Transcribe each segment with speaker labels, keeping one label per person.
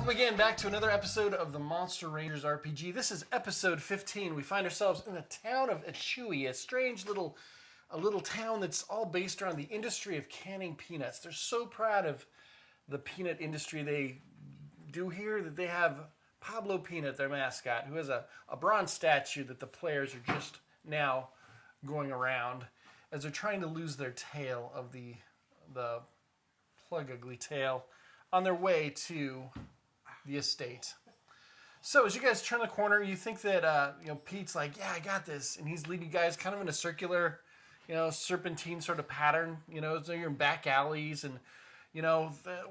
Speaker 1: Welcome again back to another episode of the Monster Rangers RPG. This is episode 15. We find ourselves in the town of Echui, a strange little town that's all based around the industry of canning peanuts. They're so proud of the peanut industry they do here that they have Pablo Peanut, their mascot, who has a bronze statue that the players are just now going around as they're trying to lose their tail of the plug ugly tail on their way to the estate. So as you guys turn the corner, you think that Pete's like, yeah, I got this, and he's leading you guys kind of in a circular, serpentine sort of pattern. So you're in back alleys, and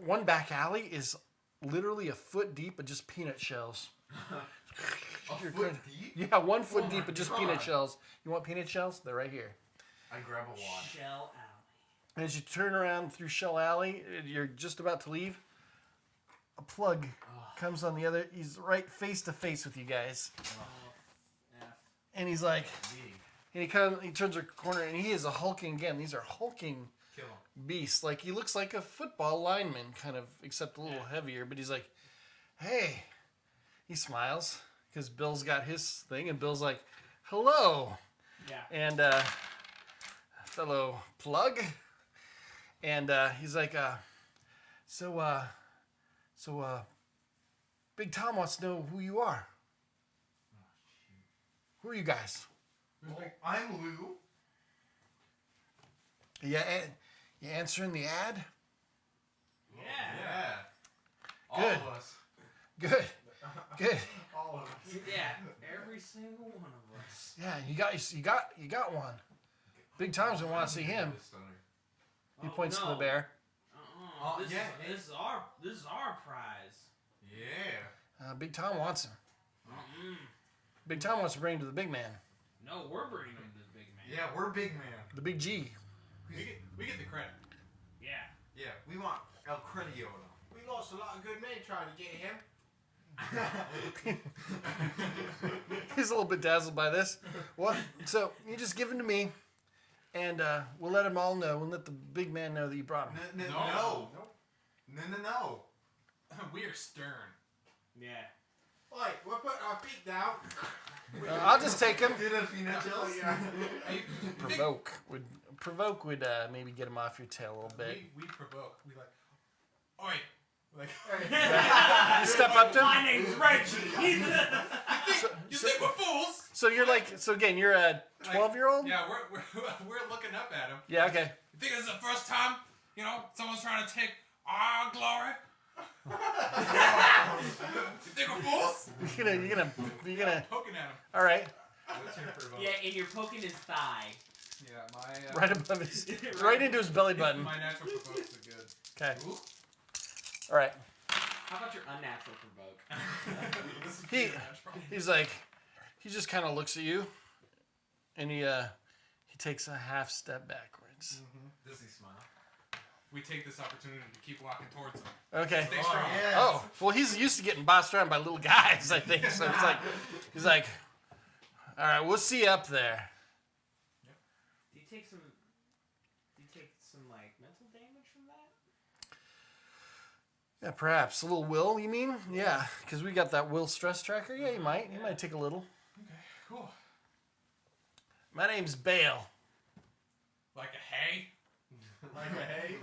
Speaker 1: one back alley is literally a foot deep of just peanut shells.
Speaker 2: A foot deep?
Speaker 1: Yeah, 1 foot deep of just peanut shells. You want peanut shells? They're right here.
Speaker 2: I grab a wad.
Speaker 3: Shell Alley.
Speaker 1: And as you turn around through Shell Alley, you're just about to leave. A plug comes on the other. He's right face to face with you guys. And he's like, and he turns a corner, and he is a hulking, again, these are hulking beasts. Like, he looks like a football lineman, kind of, except a little heavier. But he's like, hey. He smiles, because Bill's got his thing, and Bill's like, hello.
Speaker 3: Yeah.
Speaker 1: And fellow plug. And he's like, so Big Tom wants to know who you are. Who are you guys?
Speaker 2: Well, I'm Lou.
Speaker 1: Yeah, you answering the ad?
Speaker 3: Yeah.
Speaker 2: All
Speaker 1: Good.
Speaker 2: of us.
Speaker 1: Good.
Speaker 2: All of us.
Speaker 3: Yeah. Every single one of us.
Speaker 1: Yeah, you got one. Big Tom's gonna want to see him. He points to the bear.
Speaker 3: This is our prize.
Speaker 2: Yeah.
Speaker 1: Big Tom wants him. Big Tom wants to bring him to the big man.
Speaker 3: No, we're bringing him to the big man.
Speaker 2: Yeah, we're big man.
Speaker 1: The big G.
Speaker 4: We get the credit.
Speaker 3: Yeah.
Speaker 2: Yeah, we want El Crediono.
Speaker 4: We lost a lot of good men trying to get him.
Speaker 1: He's a little bit dazzled by this. Well, so you just give him to me, and we'll let him all know. We'll let the big man know that you brought him.
Speaker 2: No.
Speaker 4: We are stern.
Speaker 3: Yeah.
Speaker 4: Oi, we're putting our feet down.
Speaker 1: I'll just take him. Provoke would maybe get him off your tail a little bit.
Speaker 4: We provoke. We like, oi. Like,
Speaker 1: You step up to him.
Speaker 3: My name's Reggie.
Speaker 4: you think we're fools?
Speaker 1: So you're again, you're a 12-year-old?
Speaker 4: Yeah, we're looking up at him.
Speaker 1: Yeah, okay.
Speaker 4: You think this is the first time, someone's trying to take our glory? You think we're fools?
Speaker 1: You're gonna
Speaker 4: Poking at him.
Speaker 1: all right.
Speaker 3: Yeah, and you're poking his thigh.
Speaker 4: Yeah, my
Speaker 1: Right above his right into his belly button.
Speaker 4: My natural provokes are good.
Speaker 1: Okay.
Speaker 4: Ooh.
Speaker 1: All right.
Speaker 3: How about your unnatural provoke?
Speaker 1: He's like, he just kind of looks at you, and he takes a half step backwards.
Speaker 4: Does he smile? We take this opportunity to keep walking towards him.
Speaker 1: Okay.
Speaker 4: Stay strong.
Speaker 2: Yes.
Speaker 1: Oh, well, he's used to getting bossed around by little guys, I think. So he's like, all right, we'll see you up there.
Speaker 3: Do you take some like mental damage from that?
Speaker 1: Yeah, perhaps a little will. You mean? Yeah, because we got that will stress tracker. Yeah, he might. He might take a little.
Speaker 4: Okay, cool.
Speaker 1: My name's Bale.
Speaker 4: Like a hay?
Speaker 2: Like a hay?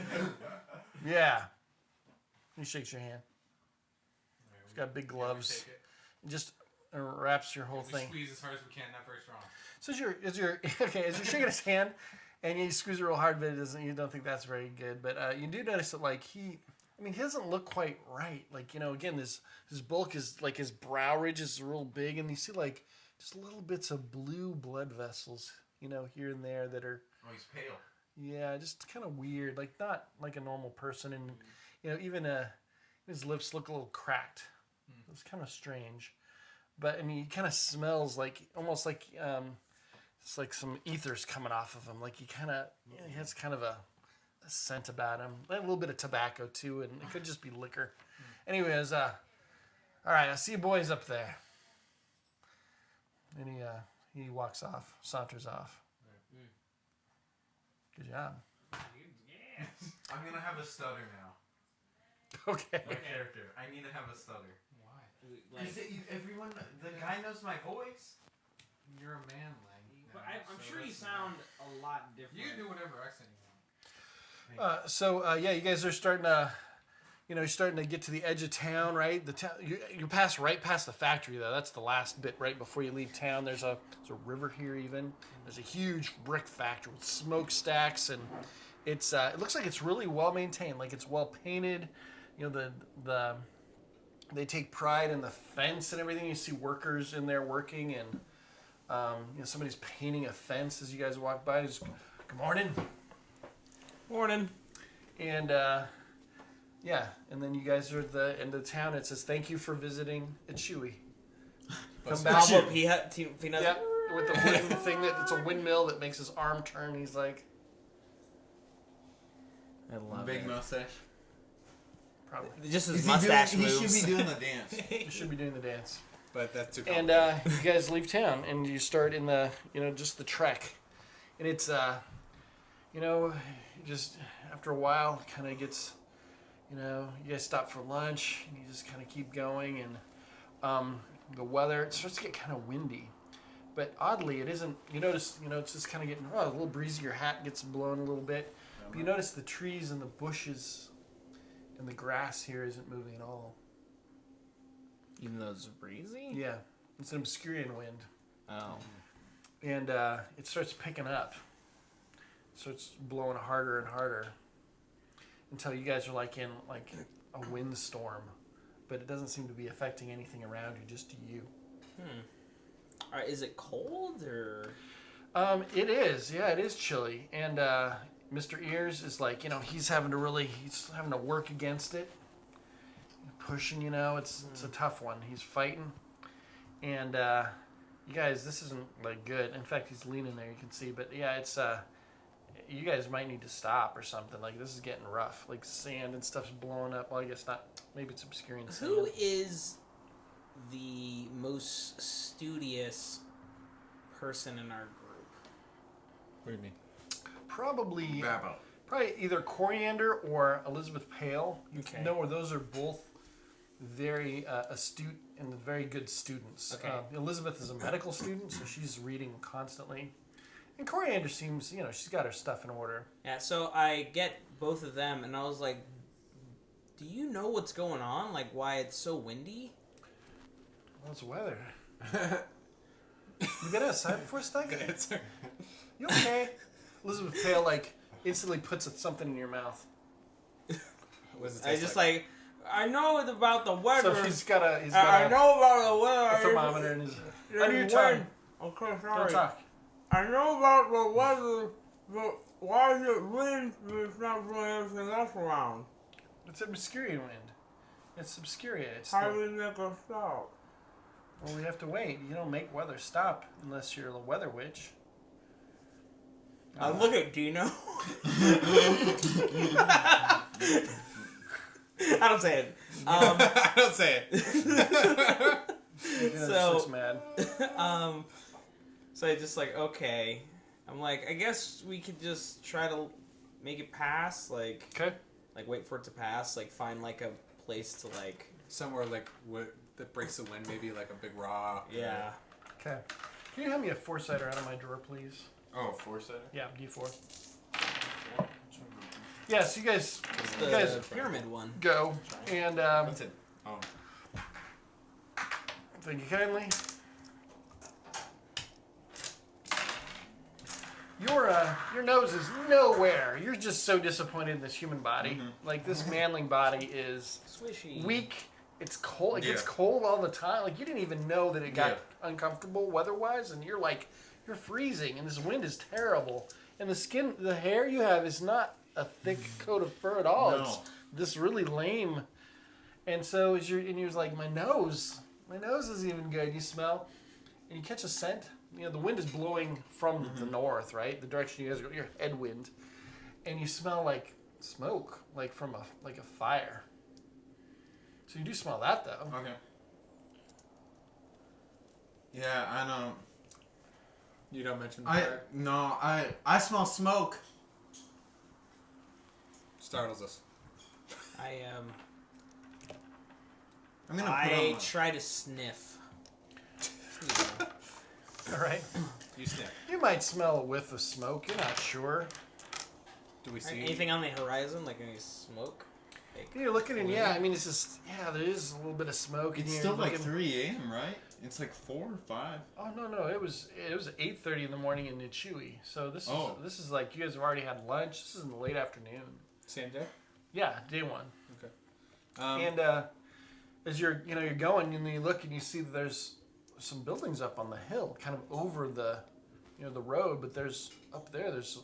Speaker 1: Yeah. He shakes your hand. He's got big gloves. And just wraps your whole
Speaker 4: We
Speaker 1: thing.
Speaker 4: squeeze as hard as we can, not very strong.
Speaker 1: So as you're shaking his hand, and you squeeze it real hard, but you don't think that's very good. But you do notice that he doesn't look quite right. Like, again, his bulk is like his brow ridge is real big, and you see like just little bits of blue blood vessels, here and there that are.
Speaker 2: Oh, he's pale.
Speaker 1: Yeah, just kind of weird, like not like a normal person, and even his lips look a little cracked. It's kind of strange, but he kind of smells like almost like it's like some ether's coming off of him. Like he has kind of a scent about him, a little bit of tobacco too, and it could just be liquor. Anyways, all right, I see you boys up there, and he walks off, saunters off. Good job.
Speaker 3: Yeah.
Speaker 2: I'm gonna have a stutter now.
Speaker 1: Okay.
Speaker 2: My character. I need to have a stutter.
Speaker 4: Why?
Speaker 3: Like,
Speaker 2: Because everyone, the guy knows my voice.
Speaker 4: You're a manling.
Speaker 3: but
Speaker 4: now,
Speaker 3: I'm
Speaker 4: so
Speaker 3: sure you
Speaker 4: that's-
Speaker 3: sound a lot different.
Speaker 4: You can do whatever accent you want.
Speaker 1: Yeah, you guys are starting to, you're starting to get to the edge of town, right? The town, you pass right past the factory though. That's the last bit right before you leave town. There's a river here even. There's a huge brick factory with smokestacks, and it looks like it's really well maintained. Like it's well painted. You know they take pride in the fence and everything. You see workers in there working, and somebody's painting a fence as you guys walk by. Just, good morning.
Speaker 3: Morning.
Speaker 1: And and then you guys are at the end of town. It says, "Thank you for visiting at Chewy." Come back.
Speaker 3: Pop up peanut.
Speaker 1: Yeah, with the wooden thing it's a windmill that makes his arm turn. He's like,
Speaker 3: I love
Speaker 5: Big
Speaker 3: it.
Speaker 5: mustache.
Speaker 1: probably.
Speaker 3: Just his
Speaker 5: Is
Speaker 3: mustache
Speaker 5: he
Speaker 3: moves.
Speaker 5: should be doing the dance.
Speaker 1: You should be doing the dance.
Speaker 5: But that's too
Speaker 1: And
Speaker 5: complicated.
Speaker 1: you guys leave town and you start in the just the trek, and it's just after a while it kind of gets you guys stop for lunch and you just kind of keep going, and the weather, it starts to get kind of windy, but oddly it isn't. You notice it's just kind of getting a little breezy. Your hat gets blown a little bit, but you notice the trees and the bushes and the grass here isn't moving at all.
Speaker 3: Even though it's breezy?
Speaker 1: Yeah, it's an Obscurian wind.
Speaker 3: Oh.
Speaker 1: And it starts picking up. It starts blowing harder and harder until you guys are in a windstorm, but it doesn't seem to be affecting anything around you, just you.
Speaker 3: Alright, is it cold or?
Speaker 1: It is. Yeah, it is chilly. And Mr. Ears is he's having to work against it. Pushing, it's a tough one. He's fighting. And you guys, this isn't good. In fact, he's leaning there, you can see. But yeah, it's you guys might need to stop or something. This is getting rough. Sand and stuff's blowing up. Well, I guess not. Maybe it's Obscurian sand.
Speaker 3: Who is the most studious person in our group?
Speaker 5: What do you mean?
Speaker 1: Probably
Speaker 2: Babbo.
Speaker 1: either Coriander or Elizabeth Pale.
Speaker 3: Okay.
Speaker 1: No, those are both very astute and very good students.
Speaker 3: Okay.
Speaker 1: Elizabeth is a medical student, so she's reading constantly. And Coriander seems, she's got her stuff in order.
Speaker 3: Yeah, so I get both of them, and I was like, do you know what's going on? Why it's so windy?
Speaker 1: Well, it's weather. You been outside before, Stug?
Speaker 5: Good answer.
Speaker 1: You okay? Elizabeth Pale, instantly puts something in your mouth.
Speaker 5: What does it
Speaker 3: I
Speaker 5: taste
Speaker 3: just
Speaker 5: like?
Speaker 3: I know it's about the weather.
Speaker 1: So he's got
Speaker 3: I
Speaker 1: a
Speaker 3: know about the weather.
Speaker 1: thermometer in his...
Speaker 3: There's
Speaker 1: Under your
Speaker 3: wind.
Speaker 1: tongue.
Speaker 3: Okay,
Speaker 1: Don't
Speaker 3: sorry.
Speaker 1: talk.
Speaker 3: I know about the weather, but why is it wind if it's not doing everything else around?
Speaker 1: It's an Obscurian wind. It's Obscuria. It's
Speaker 3: How
Speaker 1: the-
Speaker 3: do we make a stop?
Speaker 1: Well, we have to wait. You don't make weather stop unless you're a weather witch.
Speaker 3: I look at Dino. I don't say it.
Speaker 5: I don't say it.
Speaker 1: Dino
Speaker 3: So-
Speaker 1: just looks mad.
Speaker 3: So I just okay. I'm I guess we could just try to make it pass.
Speaker 1: Okay.
Speaker 3: Wait for it to pass. Find a place to
Speaker 5: Somewhere that breaks the wind, maybe a big rock.
Speaker 3: yeah.
Speaker 1: Okay. Can you hand me a four-sider out of my drawer, please?
Speaker 5: Oh, four-sider?
Speaker 1: Yeah, D4. Yeah, so you guys
Speaker 3: The
Speaker 1: You guys-
Speaker 3: pyramid one.
Speaker 1: go, and
Speaker 5: That's it. Oh.
Speaker 1: thank you kindly. Your nose is nowhere. You're just so disappointed in this human body. This manling body is
Speaker 3: Swishy.
Speaker 1: weak. It's cold. It gets
Speaker 5: Yeah.
Speaker 1: cold all the time. You didn't even know that it got
Speaker 5: Yeah.
Speaker 1: uncomfortable weather-wise, and you're freezing, and this wind is terrible. And the hair you have is not a thick coat of fur at all.
Speaker 5: No.
Speaker 1: It's this really lame. And so you're my nose isn't even good. You smell, and you catch a scent. The wind is blowing from the north, right? The direction you guys go, your headwind, and you smell smoke, from a fire. So you do smell that though.
Speaker 5: Okay. Yeah, I know.
Speaker 4: You don't mention
Speaker 2: I
Speaker 4: fire.
Speaker 2: smell smoke.
Speaker 5: Startles us.
Speaker 3: I
Speaker 2: I'm gonna put
Speaker 3: I
Speaker 2: on.
Speaker 3: try to sniff.
Speaker 1: All right.
Speaker 5: You sniff.
Speaker 1: You might smell a whiff of smoke. You're not sure.
Speaker 5: Do we see
Speaker 3: Anything on the horizon, like any smoke? Like,
Speaker 1: You're looking and yeah, I mean it's just there is a little bit of smoke.
Speaker 2: It's
Speaker 1: and
Speaker 2: still
Speaker 1: you're
Speaker 2: like
Speaker 1: looking-
Speaker 2: 3 a.m., right? It's like 4 or 5.
Speaker 1: Oh no, it was 8:30 in the morning in Nichui. So this is like you guys have already had lunch. This is in the late afternoon.
Speaker 5: same day?
Speaker 1: Yeah, day one.
Speaker 5: Okay.
Speaker 1: And as you're going and you look and you see that there's some buildings up on the hill, kind of over the the road, but there's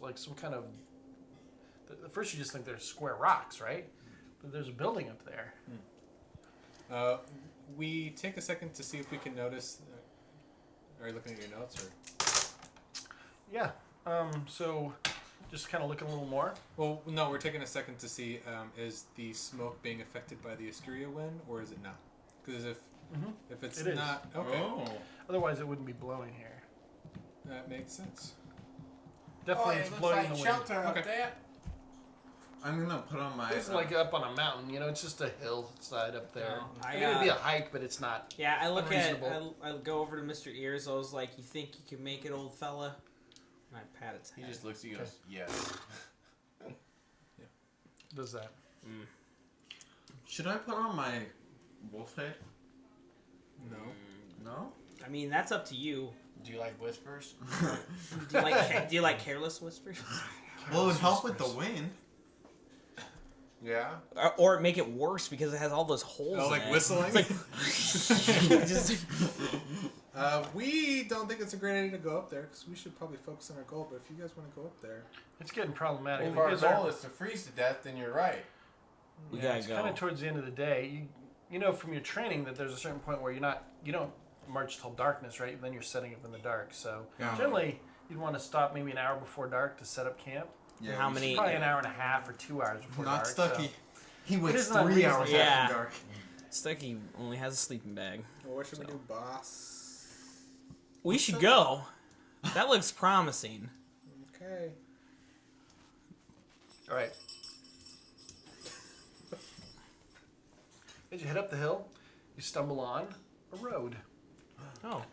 Speaker 1: like some kind of. At first you just think there's square rocks, right? But there's a building up there.
Speaker 5: We take a second to see if we can notice. Are you looking at your notes or?
Speaker 1: Yeah. So just kind of looking a little more.
Speaker 5: Well, no, we're taking a second to see is the smoke being affected by the OBSCURIA wind or is it not? Because if it's
Speaker 1: It is.
Speaker 5: not, okay,
Speaker 2: Oh.
Speaker 1: Otherwise it wouldn't be blowing here.
Speaker 5: that makes sense.
Speaker 1: Definitely it's blowing in the wind.
Speaker 4: shelter up
Speaker 5: Okay.
Speaker 4: there.
Speaker 2: I'm gonna put on my.
Speaker 1: It's like up on a mountain, it's just a hillside up there.
Speaker 3: No,
Speaker 1: It would be a hike, but it's not.
Speaker 3: yeah, I look at.
Speaker 1: Unreasonable.
Speaker 3: I go over to Mr. Ears. I was like, "You think you can make it, old fella?" And I pat its
Speaker 2: He
Speaker 3: head.
Speaker 2: just looks at you and goes, yes.
Speaker 1: Does that?
Speaker 2: Should I put on my wolf head?
Speaker 5: No.
Speaker 2: No?
Speaker 3: I mean, that's up to you.
Speaker 6: Do you like whispers?
Speaker 3: Do you like careless whispers?
Speaker 2: Well, it would help with the wind.
Speaker 6: Yeah.
Speaker 3: Or make it worse because it has all those holes.
Speaker 5: Oh,
Speaker 3: in
Speaker 5: like
Speaker 3: it.
Speaker 5: whistling?
Speaker 3: Just-
Speaker 5: We don't think it's a great idea to go up there because we should probably focus on our goal. But if you guys want to go up there,
Speaker 1: It's getting problematic.
Speaker 6: If our
Speaker 1: because
Speaker 6: goal is to freeze to death, then you're right.
Speaker 3: we
Speaker 1: yeah,
Speaker 3: gotta
Speaker 1: it's
Speaker 3: go.
Speaker 1: kind of towards the end of the day. You know from your training that there's a certain point where you don't march till darkness, right? Then you're setting up in the dark. So
Speaker 2: Yeah.
Speaker 1: generally you'd want to stop maybe an hour before dark to set up camp.
Speaker 2: Yeah,
Speaker 3: How
Speaker 2: we
Speaker 3: many-
Speaker 1: Probably an hour and a half or 2 hours before
Speaker 2: Not
Speaker 1: dark.
Speaker 2: Stucky.
Speaker 1: So.
Speaker 2: He
Speaker 1: It
Speaker 2: waits
Speaker 1: is not
Speaker 2: 3 hours
Speaker 1: reasonable.
Speaker 3: Yeah.
Speaker 2: after dark.
Speaker 3: Stucky only has a sleeping bag.
Speaker 5: well, what should we do, boss?
Speaker 3: We should go. That looks promising.
Speaker 5: Okay.
Speaker 1: All right. As you head up the hill, you stumble on a road.
Speaker 3: Oh.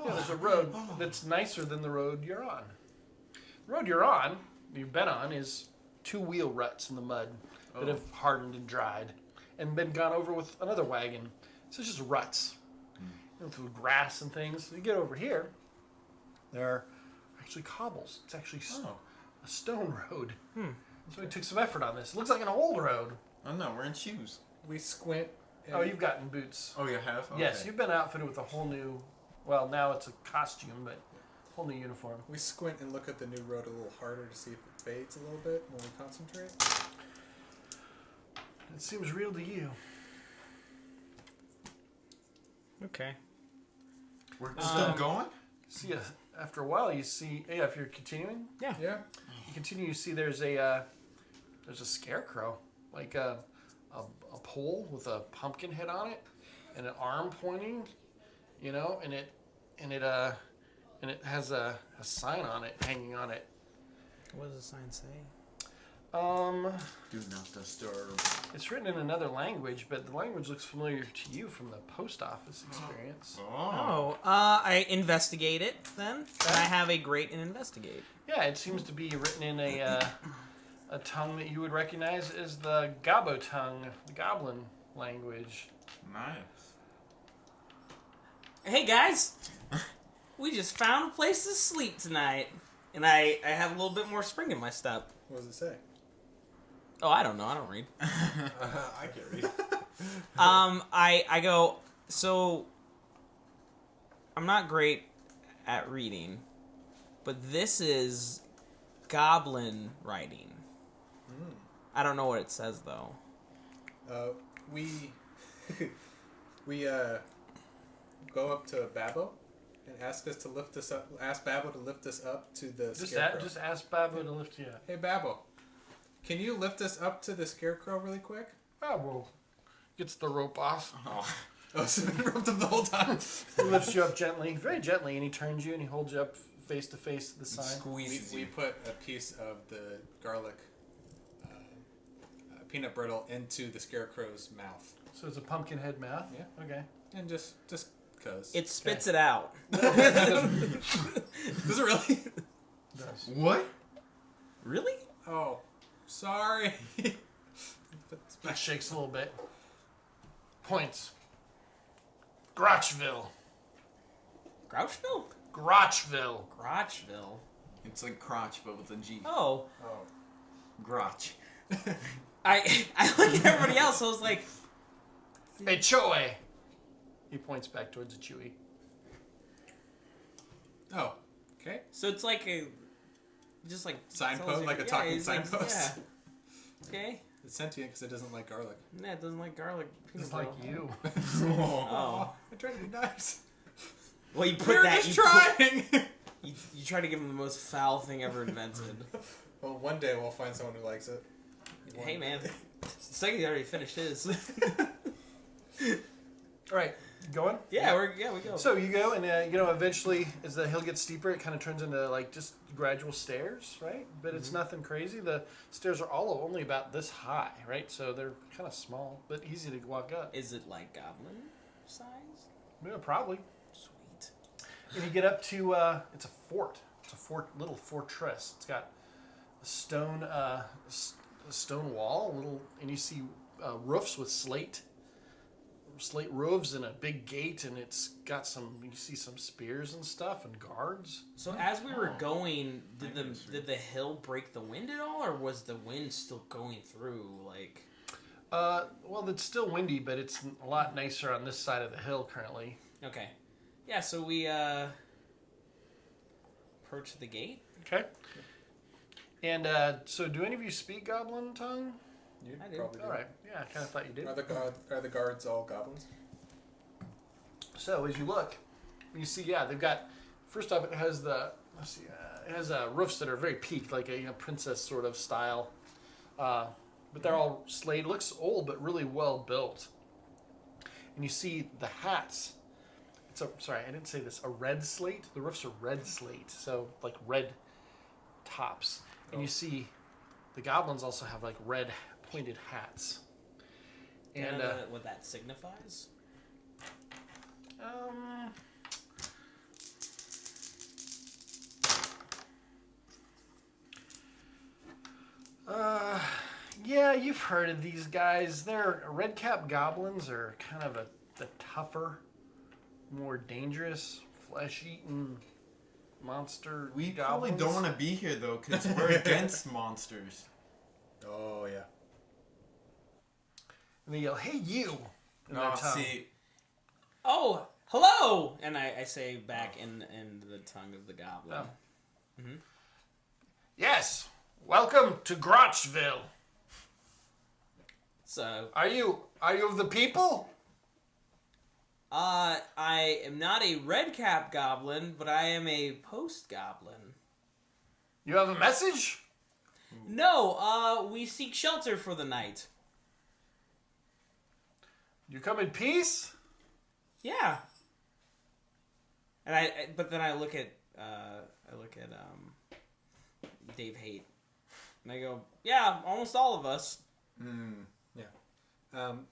Speaker 1: Yeah, there's a road that's nicer than the road you're on. The road you've been on, is 2-wheel ruts in the mud that have hardened and dried and been gone over with another wagon. So it's just ruts. Through grass and things. So you get over here, there are actually cobbles. It's actually a stone road. So we took some effort on this. It looks like an old road.
Speaker 2: I'm not wearing shoes.
Speaker 5: We squint. And
Speaker 1: Oh, you've gotten boots.
Speaker 2: Oh, you have? Okay.
Speaker 1: Yes, you've been outfitted with a whole new, well, now it's a costume, but whole new uniform.
Speaker 5: We squint and look at the new road a little harder to see if it fades a little bit when we concentrate.
Speaker 1: It seems real to you.
Speaker 3: Okay.
Speaker 2: We're still going?
Speaker 1: See, after a while, you see, if you're continuing,
Speaker 5: Yeah.
Speaker 1: you continue, you see there's a scarecrow, like a pole with a pumpkin head on it, and an arm pointing, and it has a sign on it, hanging on it.
Speaker 3: What does the sign say?
Speaker 2: Do not disturb.
Speaker 1: It's written in another language, but the language looks familiar to you from the post office experience.
Speaker 3: Oh, I investigate it then. And I have a great in investigate.
Speaker 1: Yeah, it seems to be written in a tongue that you would recognize as the Gabo tongue, the Goblin language.
Speaker 2: Nice.
Speaker 3: Hey guys, we just found a place to sleep tonight, and I have a little bit more spring in my step.
Speaker 5: What does it say?
Speaker 3: Oh, I don't know. I don't read.
Speaker 2: I can read.
Speaker 3: I go, so I'm not great at reading, but this is goblin writing. I don't know what it says though.
Speaker 5: We go up to Babbo and ask us to lift us up. Ask Babbo to lift us up to the scarecrow.
Speaker 1: Just ask Babbo to lift you up.
Speaker 5: Hey Babbo, can you lift us up to the scarecrow really quick?
Speaker 1: Babbo gets the rope off.
Speaker 5: Oh, so we roped him the whole time.
Speaker 1: He lifts you up gently, very gently, and he turns you and he holds you up face to face to the sign.
Speaker 2: Squeezes
Speaker 5: We
Speaker 2: you.
Speaker 5: put a piece of the garlic peanut brittle into the scarecrow's mouth.
Speaker 1: So it's a pumpkin head mouth?
Speaker 5: Yeah.
Speaker 1: Okay.
Speaker 5: And just cause.
Speaker 3: It spits it out.
Speaker 5: Does it really?
Speaker 1: Does.
Speaker 6: What?
Speaker 3: Really?
Speaker 5: Oh, sorry.
Speaker 1: It shakes a little bit. Points. Grotchville.
Speaker 3: Grouchville?
Speaker 1: Grotchville.
Speaker 3: Grotchville.
Speaker 2: It's like crotch, but with a G.
Speaker 3: Oh.
Speaker 2: Grotch.
Speaker 3: I look at everybody else, I was like,
Speaker 1: Hey, Choe. He points back towards the Chewy.
Speaker 5: Oh, okay.
Speaker 3: so it's like a, just like...
Speaker 5: Signpost,
Speaker 3: tells you-
Speaker 5: like a
Speaker 3: yeah,
Speaker 5: talking
Speaker 3: he's like,
Speaker 5: signpost.
Speaker 3: yeah. Okay.
Speaker 5: It's sentient because it doesn't like garlic.
Speaker 3: Nah, it doesn't like garlic.
Speaker 1: Just like you.
Speaker 3: Oh.
Speaker 5: I tried to be nice.
Speaker 3: Well, you put
Speaker 5: We were
Speaker 3: that...
Speaker 5: just
Speaker 3: you
Speaker 5: trying.
Speaker 3: You try to give him the most foul thing ever invented.
Speaker 5: Well, one day we'll find someone who likes it.
Speaker 3: Hey, man. Second, already finished his.
Speaker 1: All right, going?
Speaker 3: yeah, we go.
Speaker 1: So you go, and eventually, as the hill gets steeper, it kind of turns into like just gradual stairs, right? But it's nothing crazy. The stairs are all only about this high, right? So they're kind of small, but easy to walk up.
Speaker 3: Is it like goblin size?
Speaker 1: Yeah, probably.
Speaker 3: Sweet.
Speaker 1: And you get up to it's a fort. It's a little fortress. It's got a stone wall, and you see roofs with slate roofs and a big gate, and it's got you see some spears and stuff and guards.
Speaker 3: So as we were going, did the hill break the wind at all, or was the wind still going through? Like,
Speaker 1: Well, it's still windy, but it's a lot nicer on this side of the hill currently.
Speaker 3: okay, yeah. So we approach the gate.
Speaker 1: Okay. And so, do any of you speak Goblin tongue?
Speaker 5: You
Speaker 3: I do.
Speaker 5: probably do.
Speaker 1: All right. Yeah, I kind of thought you did.
Speaker 5: Are the guards all goblins?
Speaker 1: So as you look, you see, they've got. First off, it has it has roofs that are very peaked, like a princess sort of style. But they're all slate. Looks old, but really well built. And you see the hats. Sorry, I didn't say this. A red slate. The roofs are red slate, so like red tops. And you see, the goblins also have like red pointed hats. And
Speaker 3: what that signifies?
Speaker 1: Yeah, you've heard of these guys. They're red cap goblins are kind of the tougher, more dangerous, flesh-eating monster.
Speaker 2: We
Speaker 1: goblins.
Speaker 2: probably don't want to be here though, because we're against monsters.
Speaker 5: Oh yeah.
Speaker 1: And they yell, "Hey, you!" in their
Speaker 2: Oh,
Speaker 1: tongue.
Speaker 2: see,
Speaker 3: Oh, hello! And I say back in the tongue of the goblin.
Speaker 1: Oh. Yes, welcome to Grotchville.
Speaker 3: So,
Speaker 1: Are you of the people?
Speaker 3: I am not a red cap goblin, but I am a post goblin.
Speaker 1: You have a message?
Speaker 3: No, we seek shelter for the night.
Speaker 1: You come in peace?
Speaker 3: Yeah. And but then I look at Dave Haight, and I go, yeah, almost all of us.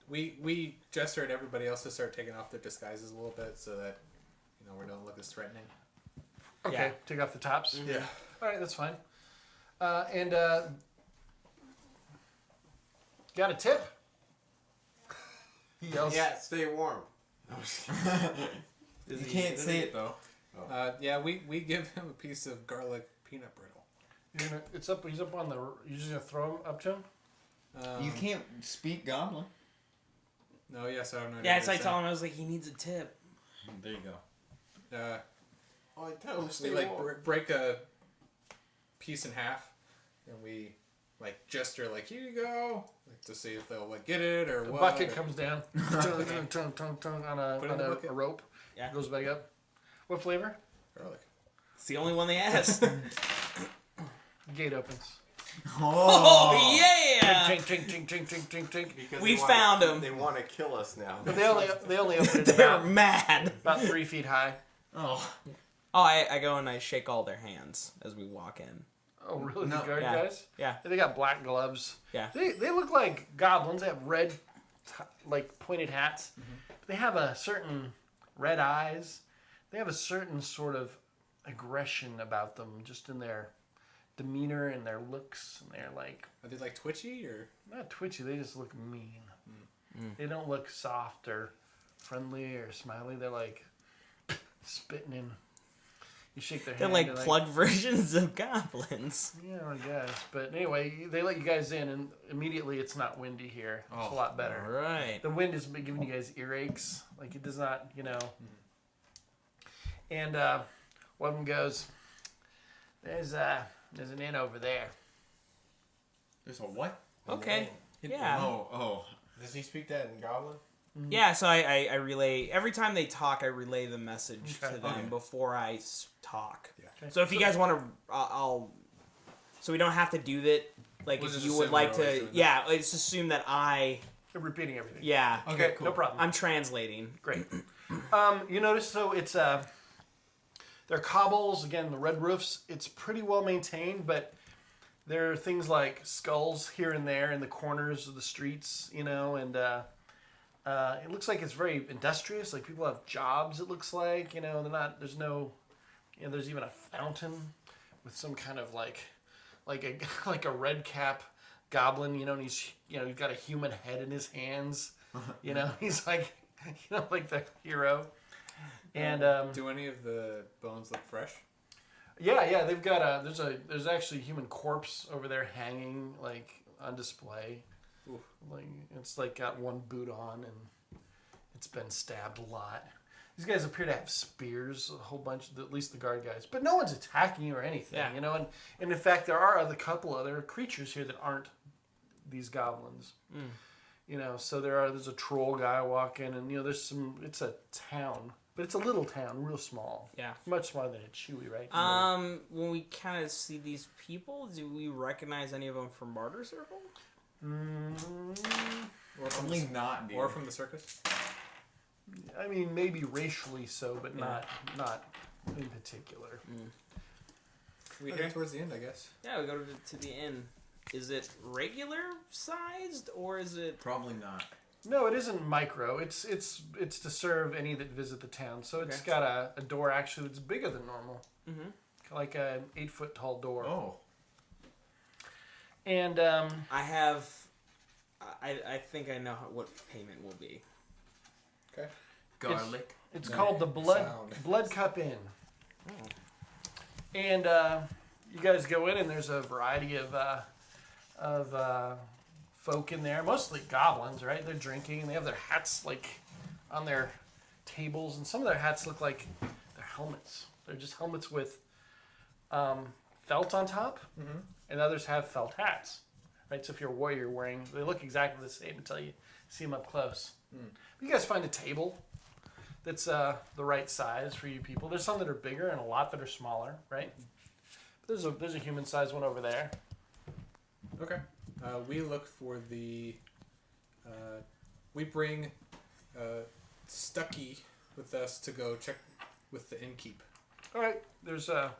Speaker 5: We gesture at everybody else to start taking off their disguises a little bit so that we don't look as threatening.
Speaker 1: Okay,
Speaker 3: Yeah.
Speaker 1: take off the tops.
Speaker 5: Yeah.
Speaker 1: All right, that's fine. And got a tip? He yells.
Speaker 6: Yeah, stay warm.
Speaker 2: you can't say it though.
Speaker 5: We give him a piece of garlic peanut brittle.
Speaker 1: He's up on the. You're just gonna throw him up to him?
Speaker 2: You can't speak goblin.
Speaker 5: No, yes, I don't know.
Speaker 3: Yeah, it's like telling him, I was like, he needs a tip.
Speaker 2: There you go.
Speaker 6: Oh, I tell him to
Speaker 5: We
Speaker 6: stay
Speaker 5: like
Speaker 6: warm.
Speaker 5: break a piece in half, and we like gesture like, here you go, like, to see if they'll like get it or
Speaker 1: The
Speaker 5: what.
Speaker 1: bucket comes down. Tung, on
Speaker 5: Put it in the
Speaker 1: a
Speaker 5: bucket.
Speaker 1: rope.
Speaker 3: Yeah.
Speaker 1: Goes back up. What flavor?
Speaker 5: Garlic.
Speaker 3: It's the only one they asked.
Speaker 1: Gate opens.
Speaker 3: Oh, yeah!
Speaker 1: Tink, tink, tink, tink, tink, tink, tink.
Speaker 6: Because
Speaker 3: We
Speaker 6: they wanna-
Speaker 3: found him.
Speaker 6: They want to kill us now.
Speaker 1: But they only open it
Speaker 3: They're
Speaker 1: about
Speaker 3: mad.
Speaker 1: 3 feet high.
Speaker 2: Oh.
Speaker 3: Oh, I go and I shake all their hands as we walk in.
Speaker 1: Oh, really?
Speaker 2: No.
Speaker 1: The guard
Speaker 3: Yeah.
Speaker 1: guys?
Speaker 3: Yeah.
Speaker 1: They got black gloves.
Speaker 3: Yeah.
Speaker 1: They look like goblins. They have red, like pointed hats. They have a certain red eyes. They have a certain sort of aggression about them, just in their demeanor and their looks. And they're like
Speaker 5: Are they like twitchy or?
Speaker 1: not twitchy. They just look mean. They don't look soft or friendly or smiley. They're like spitting in. You shake their
Speaker 3: They're
Speaker 1: hand.
Speaker 3: like plugged versions of goblins.
Speaker 1: Yeah, I guess. But anyway, they let you guys in, and immediately it's not windy here. It's a lot better.
Speaker 3: All right.
Speaker 1: The wind is giving you guys earaches. Like, it does not, And one of them goes, there's an inn over there.
Speaker 6: There's a what?
Speaker 3: Okay. Yeah.
Speaker 6: Oh. Does he speak that in Goblin?
Speaker 3: Yeah, so I relay every time they talk. I relay the message
Speaker 1: Okay.
Speaker 3: to them before I talk.
Speaker 5: Yeah.
Speaker 1: Okay.
Speaker 3: So if you guys want to, I'll. So we don't have to do that. Like
Speaker 5: We'll
Speaker 3: if
Speaker 5: just
Speaker 3: you would
Speaker 5: assume
Speaker 3: like
Speaker 5: we're always
Speaker 3: to,
Speaker 5: doing
Speaker 3: yeah. Let's assume that I.
Speaker 1: They're repeating everything.
Speaker 3: Yeah.
Speaker 1: Okay,
Speaker 2: cool.
Speaker 1: no problem.
Speaker 3: I'm translating.
Speaker 1: Great. You notice, so it's they're cobbles, again, the red roofs. It's pretty well maintained, but there are things like skulls here and there in the corners of the streets, and it looks like it's very industrious. Like, people have jobs, it looks like, they're not, there's no, there's even a fountain with some kind of like a red cap goblin, and he's got a human head in his hands, he's like, like the hero. And
Speaker 5: Do any of the bones look fresh?
Speaker 1: yeah, they've got there's actually a human corpse over there hanging like on display.
Speaker 5: Oof.
Speaker 1: Like, it's like got one boot on and it's been stabbed a lot. These guys appear to have spears, a whole bunch, at least the guard guys, but no one's attacking you or anything,
Speaker 3: Yeah.
Speaker 1: And in fact, there are couple other creatures here that aren't these goblins. So there's a troll guy walking, and it's a town, but it's a little town, real small.
Speaker 3: Yeah.
Speaker 1: Much smaller than a Chewy, right?
Speaker 3: When we kind of see these people, do we recognize any of them from Barter Circle?
Speaker 5: Or from
Speaker 6: Probably
Speaker 5: the,
Speaker 6: not, dude.
Speaker 5: or from the circus?
Speaker 1: I mean, maybe racially so, but not in particular.
Speaker 5: We head towards the end, I guess.
Speaker 3: Yeah, we go to the inn. Is it regular sized or is it?
Speaker 6: Probably not.
Speaker 1: No, it isn't micro. It's to serve any that visit the town. So it's
Speaker 3: Okay.
Speaker 1: got a door actually that's bigger than normal, like an 8-foot tall door.
Speaker 6: Oh.
Speaker 1: And
Speaker 3: I have. I think I know what payment will be.
Speaker 5: Okay.
Speaker 6: Garlic.
Speaker 1: it's
Speaker 5: No,
Speaker 1: called the
Speaker 5: sound.
Speaker 1: Blood Cup Inn. And you guys go in, and there's a variety of folk in there, mostly goblins, right? They're drinking. They have their hats like on their tables, and some of their hats look like they're helmets. They're just helmets with felt on top, and others have felt hats, right? So if you're a warrior wearing, they look exactly the same until you see them up close. You guys find a table that's the right size for you people. There's some that are bigger and a lot that are smaller, right? There's a human-sized one over there.
Speaker 5: Okay. We look for the. We bring Stucky with us to go check with the innkeep.
Speaker 1: All right, there's a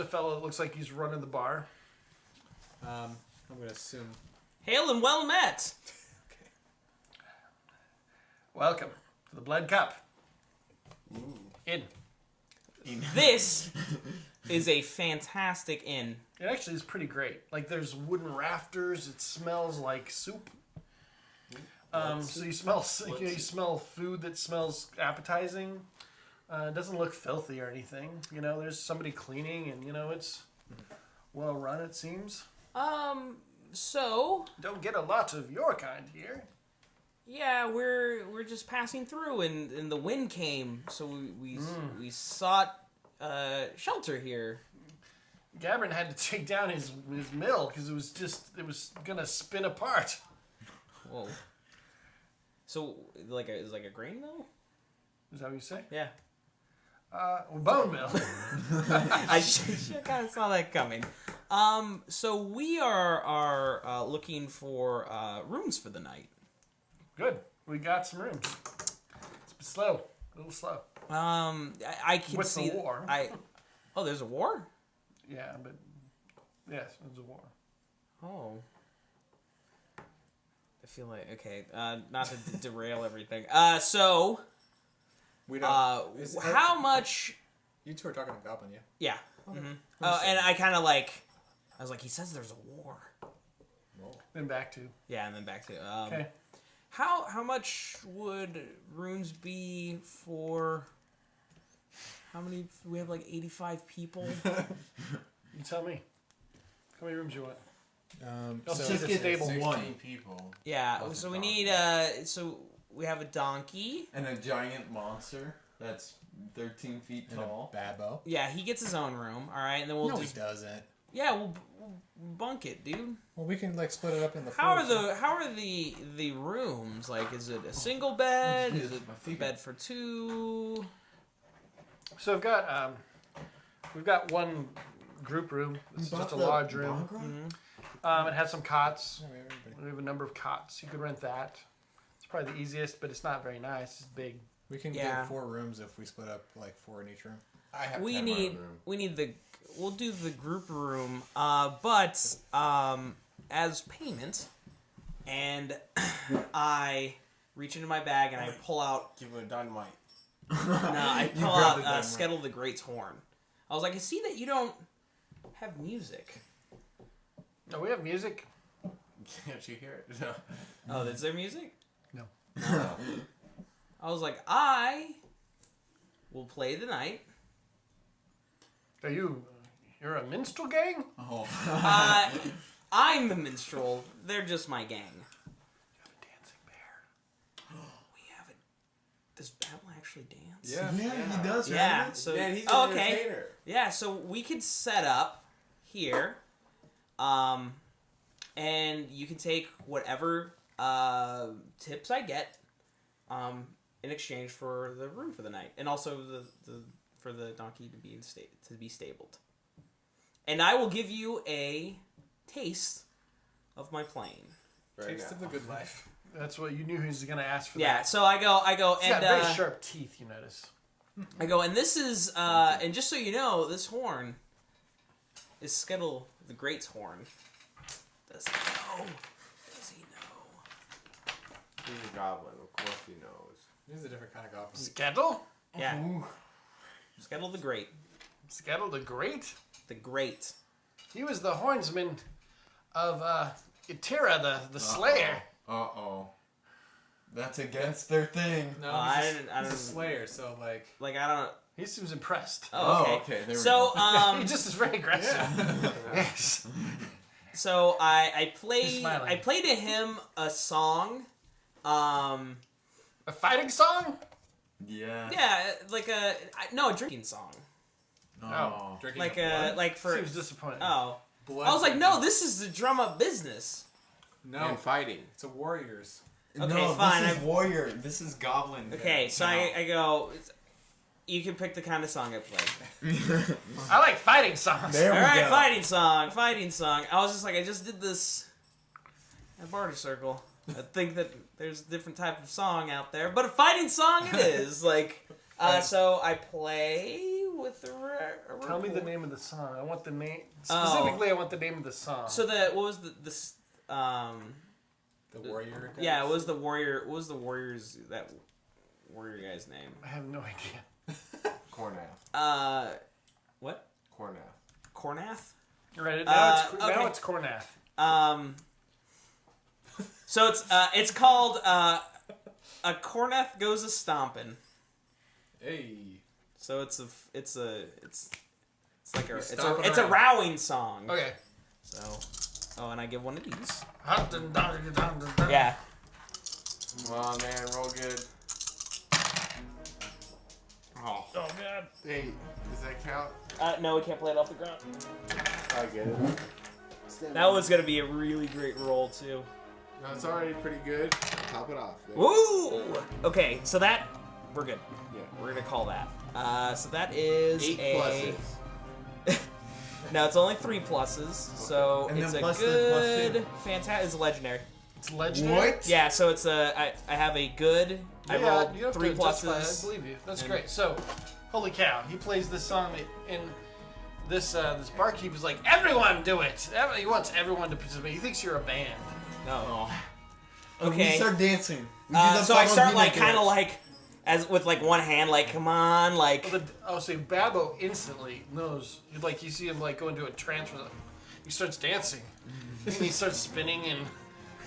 Speaker 1: fellow that looks like he's running the bar.
Speaker 5: I'm gonna assume.
Speaker 3: Hail and well met.
Speaker 5: Okay.
Speaker 1: Welcome to the Blood Cup.
Speaker 6: Ooh.
Speaker 1: Inn.
Speaker 3: This is a fantastic inn.
Speaker 1: It actually is pretty great. Like, there's wooden rafters. It smells like soup. So you smell food that smells appetizing. It doesn't look filthy or anything. There's somebody cleaning, and it's well run. It seems.
Speaker 3: So
Speaker 1: Don't get a lot of your kind here.
Speaker 3: yeah, we're just passing through, and the wind came, so we sought shelter here.
Speaker 1: Gabrin had to take down his mill because it was gonna spin apart.
Speaker 3: Whoa. So it's like a grain mill?
Speaker 1: Is that what you say?
Speaker 3: Yeah.
Speaker 1: Bone mill.
Speaker 3: I should kind of saw that coming. So we are looking for rooms for the night.
Speaker 1: Good. We got some rooms. It's slow. A little slow.
Speaker 3: I can
Speaker 1: With
Speaker 3: see
Speaker 1: the war.
Speaker 3: Oh, there's a war?
Speaker 1: Yeah, but Yes, it was a war.
Speaker 3: Oh. I feel like okay. Not to derail everything. So.
Speaker 5: We don't.
Speaker 3: How much?
Speaker 5: You two are talking to Goblin, yeah?
Speaker 3: Yeah. Mm-hmm. And I kind of like. I was like, he says there's a war.
Speaker 1: Then back to.
Speaker 3: Yeah, and then back to.
Speaker 1: Okay.
Speaker 3: How much would rooms be for? How many? We have like 85 people.
Speaker 1: You tell me. How many rooms you want?
Speaker 5: So
Speaker 1: just get table
Speaker 6: 16
Speaker 1: one.
Speaker 6: people.
Speaker 3: Yeah. So we need. So we have a donkey.
Speaker 6: And a giant monster that's 13 feet
Speaker 5: and
Speaker 6: tall.
Speaker 5: a Babbo.
Speaker 3: Yeah, he gets his own room. All right, and then we'll
Speaker 5: No,
Speaker 3: just.
Speaker 5: he doesn't.
Speaker 3: Yeah, we'll bunk it, dude.
Speaker 5: Well, we can like split it up in the.
Speaker 3: How are
Speaker 5: floors.
Speaker 3: the rooms? Like, is it a single bed? Is it
Speaker 6: My
Speaker 3: a
Speaker 6: feet.
Speaker 3: bed for two?
Speaker 1: So we've got one group room. It's just a large room. It has some cots.
Speaker 5: Yeah, everybody-
Speaker 1: We have a number of cots. You could rent that. It's probably the easiest, but it's not very nice. It's big.
Speaker 5: We can
Speaker 3: Yeah.
Speaker 5: get 4 rooms if we split up like 4 in each room.
Speaker 6: I have
Speaker 3: We
Speaker 6: 10
Speaker 3: need
Speaker 6: room.
Speaker 3: we'll do the group room, but as payment, and I reach into my bag and I pull out.
Speaker 6: Give him a dynamite.
Speaker 3: No, I pull
Speaker 6: grab
Speaker 3: out
Speaker 6: the dynamite.
Speaker 3: Skettle the Great's horn. I was like, I see that you don't have music.
Speaker 1: No, we have music.
Speaker 6: Can't you hear it? No.
Speaker 3: Oh, is there music?
Speaker 1: No.
Speaker 3: I was like, I will play the night.
Speaker 1: Are you're a minstrel gang?
Speaker 6: Oh.
Speaker 3: I'm the minstrel. They're just my gang.
Speaker 1: You have a dancing bear.
Speaker 3: We have it. Does Babel actually dance?
Speaker 5: Yeah.
Speaker 6: Yeah, he does, right?
Speaker 3: Yeah. So
Speaker 6: Man, he's
Speaker 3: oh,
Speaker 6: an
Speaker 3: okay.
Speaker 6: entertainer.
Speaker 3: Yeah. So we could set up here, and you can take whatever tips I get, in exchange for the room for the night, and also the for the donkey to be stabled. And I will give you a taste of my playing.
Speaker 6: Right
Speaker 5: Taste
Speaker 6: now.
Speaker 5: of the good life.
Speaker 1: That's what you knew he was going to ask for.
Speaker 3: Yeah.
Speaker 1: That.
Speaker 3: So I go,
Speaker 1: He's
Speaker 3: and
Speaker 1: got very sharp teeth. You notice.
Speaker 3: and this is, and just so you know, this horn is Skettle the Great's horn. Does he know? Does he know?
Speaker 6: He's a goblin, of course he knows.
Speaker 5: He's a different kind of goblin.
Speaker 1: Skettle.
Speaker 3: Yeah. Skettle the Great.
Speaker 1: Skettle the Great.
Speaker 3: The Great.
Speaker 1: He was the hornsman of Itira, the Slayer.
Speaker 6: Uh-oh. That's against their thing.
Speaker 5: No,
Speaker 3: I
Speaker 5: he's,
Speaker 3: didn't- I
Speaker 5: he's a
Speaker 3: didn't-
Speaker 5: slayer, so like.
Speaker 3: Like, I don't.
Speaker 1: He seems impressed.
Speaker 3: Oh, okay.
Speaker 6: Oh, okay, there we
Speaker 3: So,
Speaker 6: go.
Speaker 1: He just is very aggressive. Yes.
Speaker 3: so I
Speaker 1: He's
Speaker 3: play.
Speaker 1: smiling.
Speaker 3: I play to him a song.
Speaker 1: A fighting song?
Speaker 6: Yeah.
Speaker 3: Yeah, like a drinking song.
Speaker 6: Oh.
Speaker 5: Drinking
Speaker 3: Like
Speaker 5: blood?
Speaker 3: like for.
Speaker 1: Seems disappointing.
Speaker 3: Oh,
Speaker 5: Blood
Speaker 3: I was like,
Speaker 5: drinking.
Speaker 3: no, this is the drum up business.
Speaker 5: No,
Speaker 6: And fighting.
Speaker 5: it's a warriors.
Speaker 3: Okay,
Speaker 6: no,
Speaker 3: fine,
Speaker 6: This is
Speaker 3: I've-
Speaker 6: warrior. This is goblin.
Speaker 3: Okay, so I go. You can pick the kind of song I play.
Speaker 1: I like fighting songs.
Speaker 6: There we
Speaker 3: All right,
Speaker 6: go.
Speaker 3: fighting song. I was just like, I just did this at Barter Circle. I think that there's a different type of song out there, but a fighting song it is. Like, so I play with a
Speaker 1: Tell me the
Speaker 3: record.
Speaker 1: name of the song. I want the name.
Speaker 3: Oh.
Speaker 1: Specifically, I want the name of the song.
Speaker 3: So what was the
Speaker 5: The warrior. Guys.
Speaker 3: yeah, what was the warriors that warrior guy's name?
Speaker 1: I have no idea.
Speaker 6: Cornath.
Speaker 3: What?
Speaker 6: Cornath.
Speaker 3: Cornath?
Speaker 1: Right now,
Speaker 3: okay.
Speaker 1: now it's Cornath.
Speaker 3: So it's called A Cornath Goes a Stompin'.
Speaker 5: Hey.
Speaker 3: So it's like
Speaker 5: You're
Speaker 3: it's
Speaker 5: stomping
Speaker 3: a
Speaker 5: around.
Speaker 3: rowing song.
Speaker 1: Okay.
Speaker 3: So and I give one of these.
Speaker 1: Yeah.
Speaker 3: Yeah.
Speaker 6: Come on, man. Roll good. Oh.
Speaker 1: Oh god.
Speaker 6: Hey, does that count?
Speaker 3: No, we can't play it off the ground.
Speaker 6: I get it.
Speaker 3: That was gonna be a really great roll too.
Speaker 6: No, it's already pretty good. Top it off. There.
Speaker 3: Woo! Okay, so that we're good.
Speaker 6: Yeah.
Speaker 3: We're gonna call that. So that is
Speaker 6: 8
Speaker 3: a.
Speaker 6: pluses.
Speaker 3: No, it's only 3 pluses, so
Speaker 6: And
Speaker 3: it's
Speaker 6: then
Speaker 3: a
Speaker 6: plus the plus
Speaker 3: good, fantastic. It's legendary.
Speaker 1: It's legendary.
Speaker 6: What?
Speaker 3: Yeah, so it's I have a good. I
Speaker 1: Yeah,
Speaker 3: rolled
Speaker 1: you have
Speaker 3: 3
Speaker 1: to justify it. I
Speaker 3: pluses.
Speaker 1: believe you. That's
Speaker 3: And-
Speaker 1: great. So, holy cow, he plays this song in this barkeep is like, everyone do it. He wants everyone to participate. He thinks you're a band.
Speaker 3: No.
Speaker 6: We
Speaker 3: Okay.
Speaker 6: start dancing. We do the
Speaker 3: So I
Speaker 6: Pulp
Speaker 3: start like
Speaker 6: remake
Speaker 3: kind of
Speaker 6: dance.
Speaker 3: like as with like one hand, like come on, like.
Speaker 1: So Babbo instantly knows. Like you see him like go into a trance. He starts dancing. And he starts spinning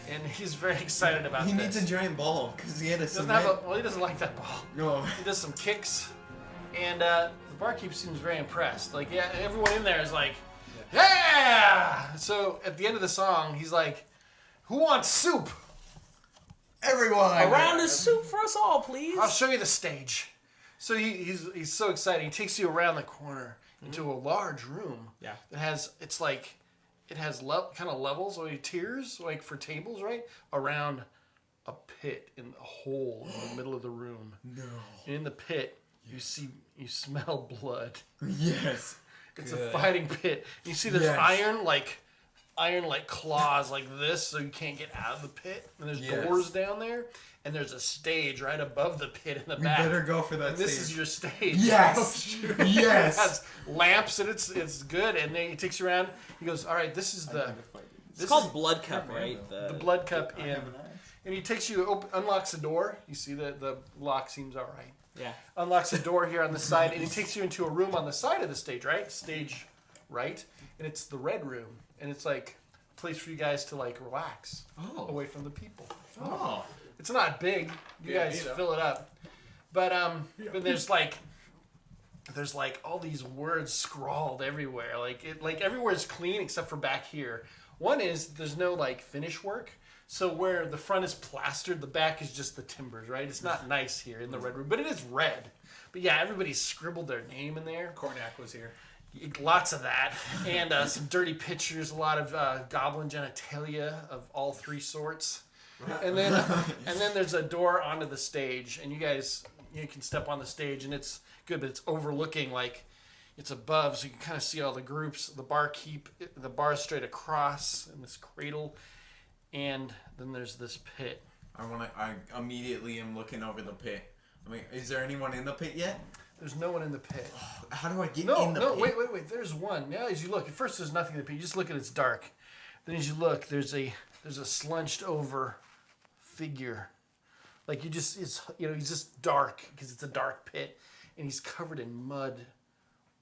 Speaker 1: and he's very excited about
Speaker 6: He
Speaker 1: this.
Speaker 6: needs a giant ball because he had a
Speaker 1: Doesn't
Speaker 6: cement.
Speaker 1: have he doesn't like that ball.
Speaker 6: No.
Speaker 1: He does some kicks, and the barkeep seems very impressed. Like, yeah, everyone in there is like, yeah! So at the end of the song, he's like, who wants soup?
Speaker 6: Everyone.
Speaker 3: A round of soup for us all, please.
Speaker 1: I'll show you the stage. So he's so excited. He takes you around the corner into a large room.
Speaker 3: Yeah.
Speaker 1: It has kind of levels, like tiers, like for tables, right? Around a pit in the hole in the middle of the room.
Speaker 6: No.
Speaker 1: In the pit, you smell blood.
Speaker 6: Yes.
Speaker 1: It's a fighting pit. You see there's
Speaker 6: Yes.
Speaker 1: iron like claws like this, so you can't get out of the pit. And there's
Speaker 6: Yes.
Speaker 1: doors down there, and there's a stage right above the pit in the
Speaker 6: We
Speaker 1: back.
Speaker 6: better go for that
Speaker 1: And this
Speaker 6: stage.
Speaker 1: is your stage.
Speaker 6: Yes.
Speaker 1: It
Speaker 6: Yes.
Speaker 1: has lamps and it's good. And then he takes you around. He goes, all right, this is the
Speaker 3: It's called Blood Cup, right?
Speaker 1: the blood cup in. And he takes you, unlocks the door. You see the lock seems all right.
Speaker 3: Yeah.
Speaker 1: Unlocks a door here on the side, and he takes you into a room on the side of the stage, right? Stage right. And it's the red room. And it's like a place for you guys to like relax away from the people.
Speaker 6: Oh.
Speaker 1: It's not big. You
Speaker 5: Yeah,
Speaker 1: guys
Speaker 5: you know.
Speaker 1: fill it up. But but there's like all these words scrawled everywhere. Like everywhere's clean except for back here. One is there's no like finish work. So where the front is plastered, the back is just the timbers, right? It's not nice here in the red room, but it is red. But yeah, everybody's scribbled their name in there.
Speaker 5: Cornac was here.
Speaker 1: Lots of that, and some dirty pictures, a lot of goblin genitalia of all three sorts, and then there's a door onto the stage, and you can step on the stage, and it's good, but it's overlooking like it's above, so you can kind of see all the groups. The bar straight across, and this cradle, and then there's this pit.
Speaker 6: I immediately am looking over the pit. I mean, is there anyone in the pit yet?
Speaker 1: There's no one in the pit.
Speaker 6: How do I get
Speaker 1: No,
Speaker 6: in the pit?
Speaker 1: wait. There's one. Now, as you look, at first there's nothing in the pit. You just look at it's dark. Then as you look, there's a slunched over figure. Like he's just dark because it's a dark pit, and he's covered in mud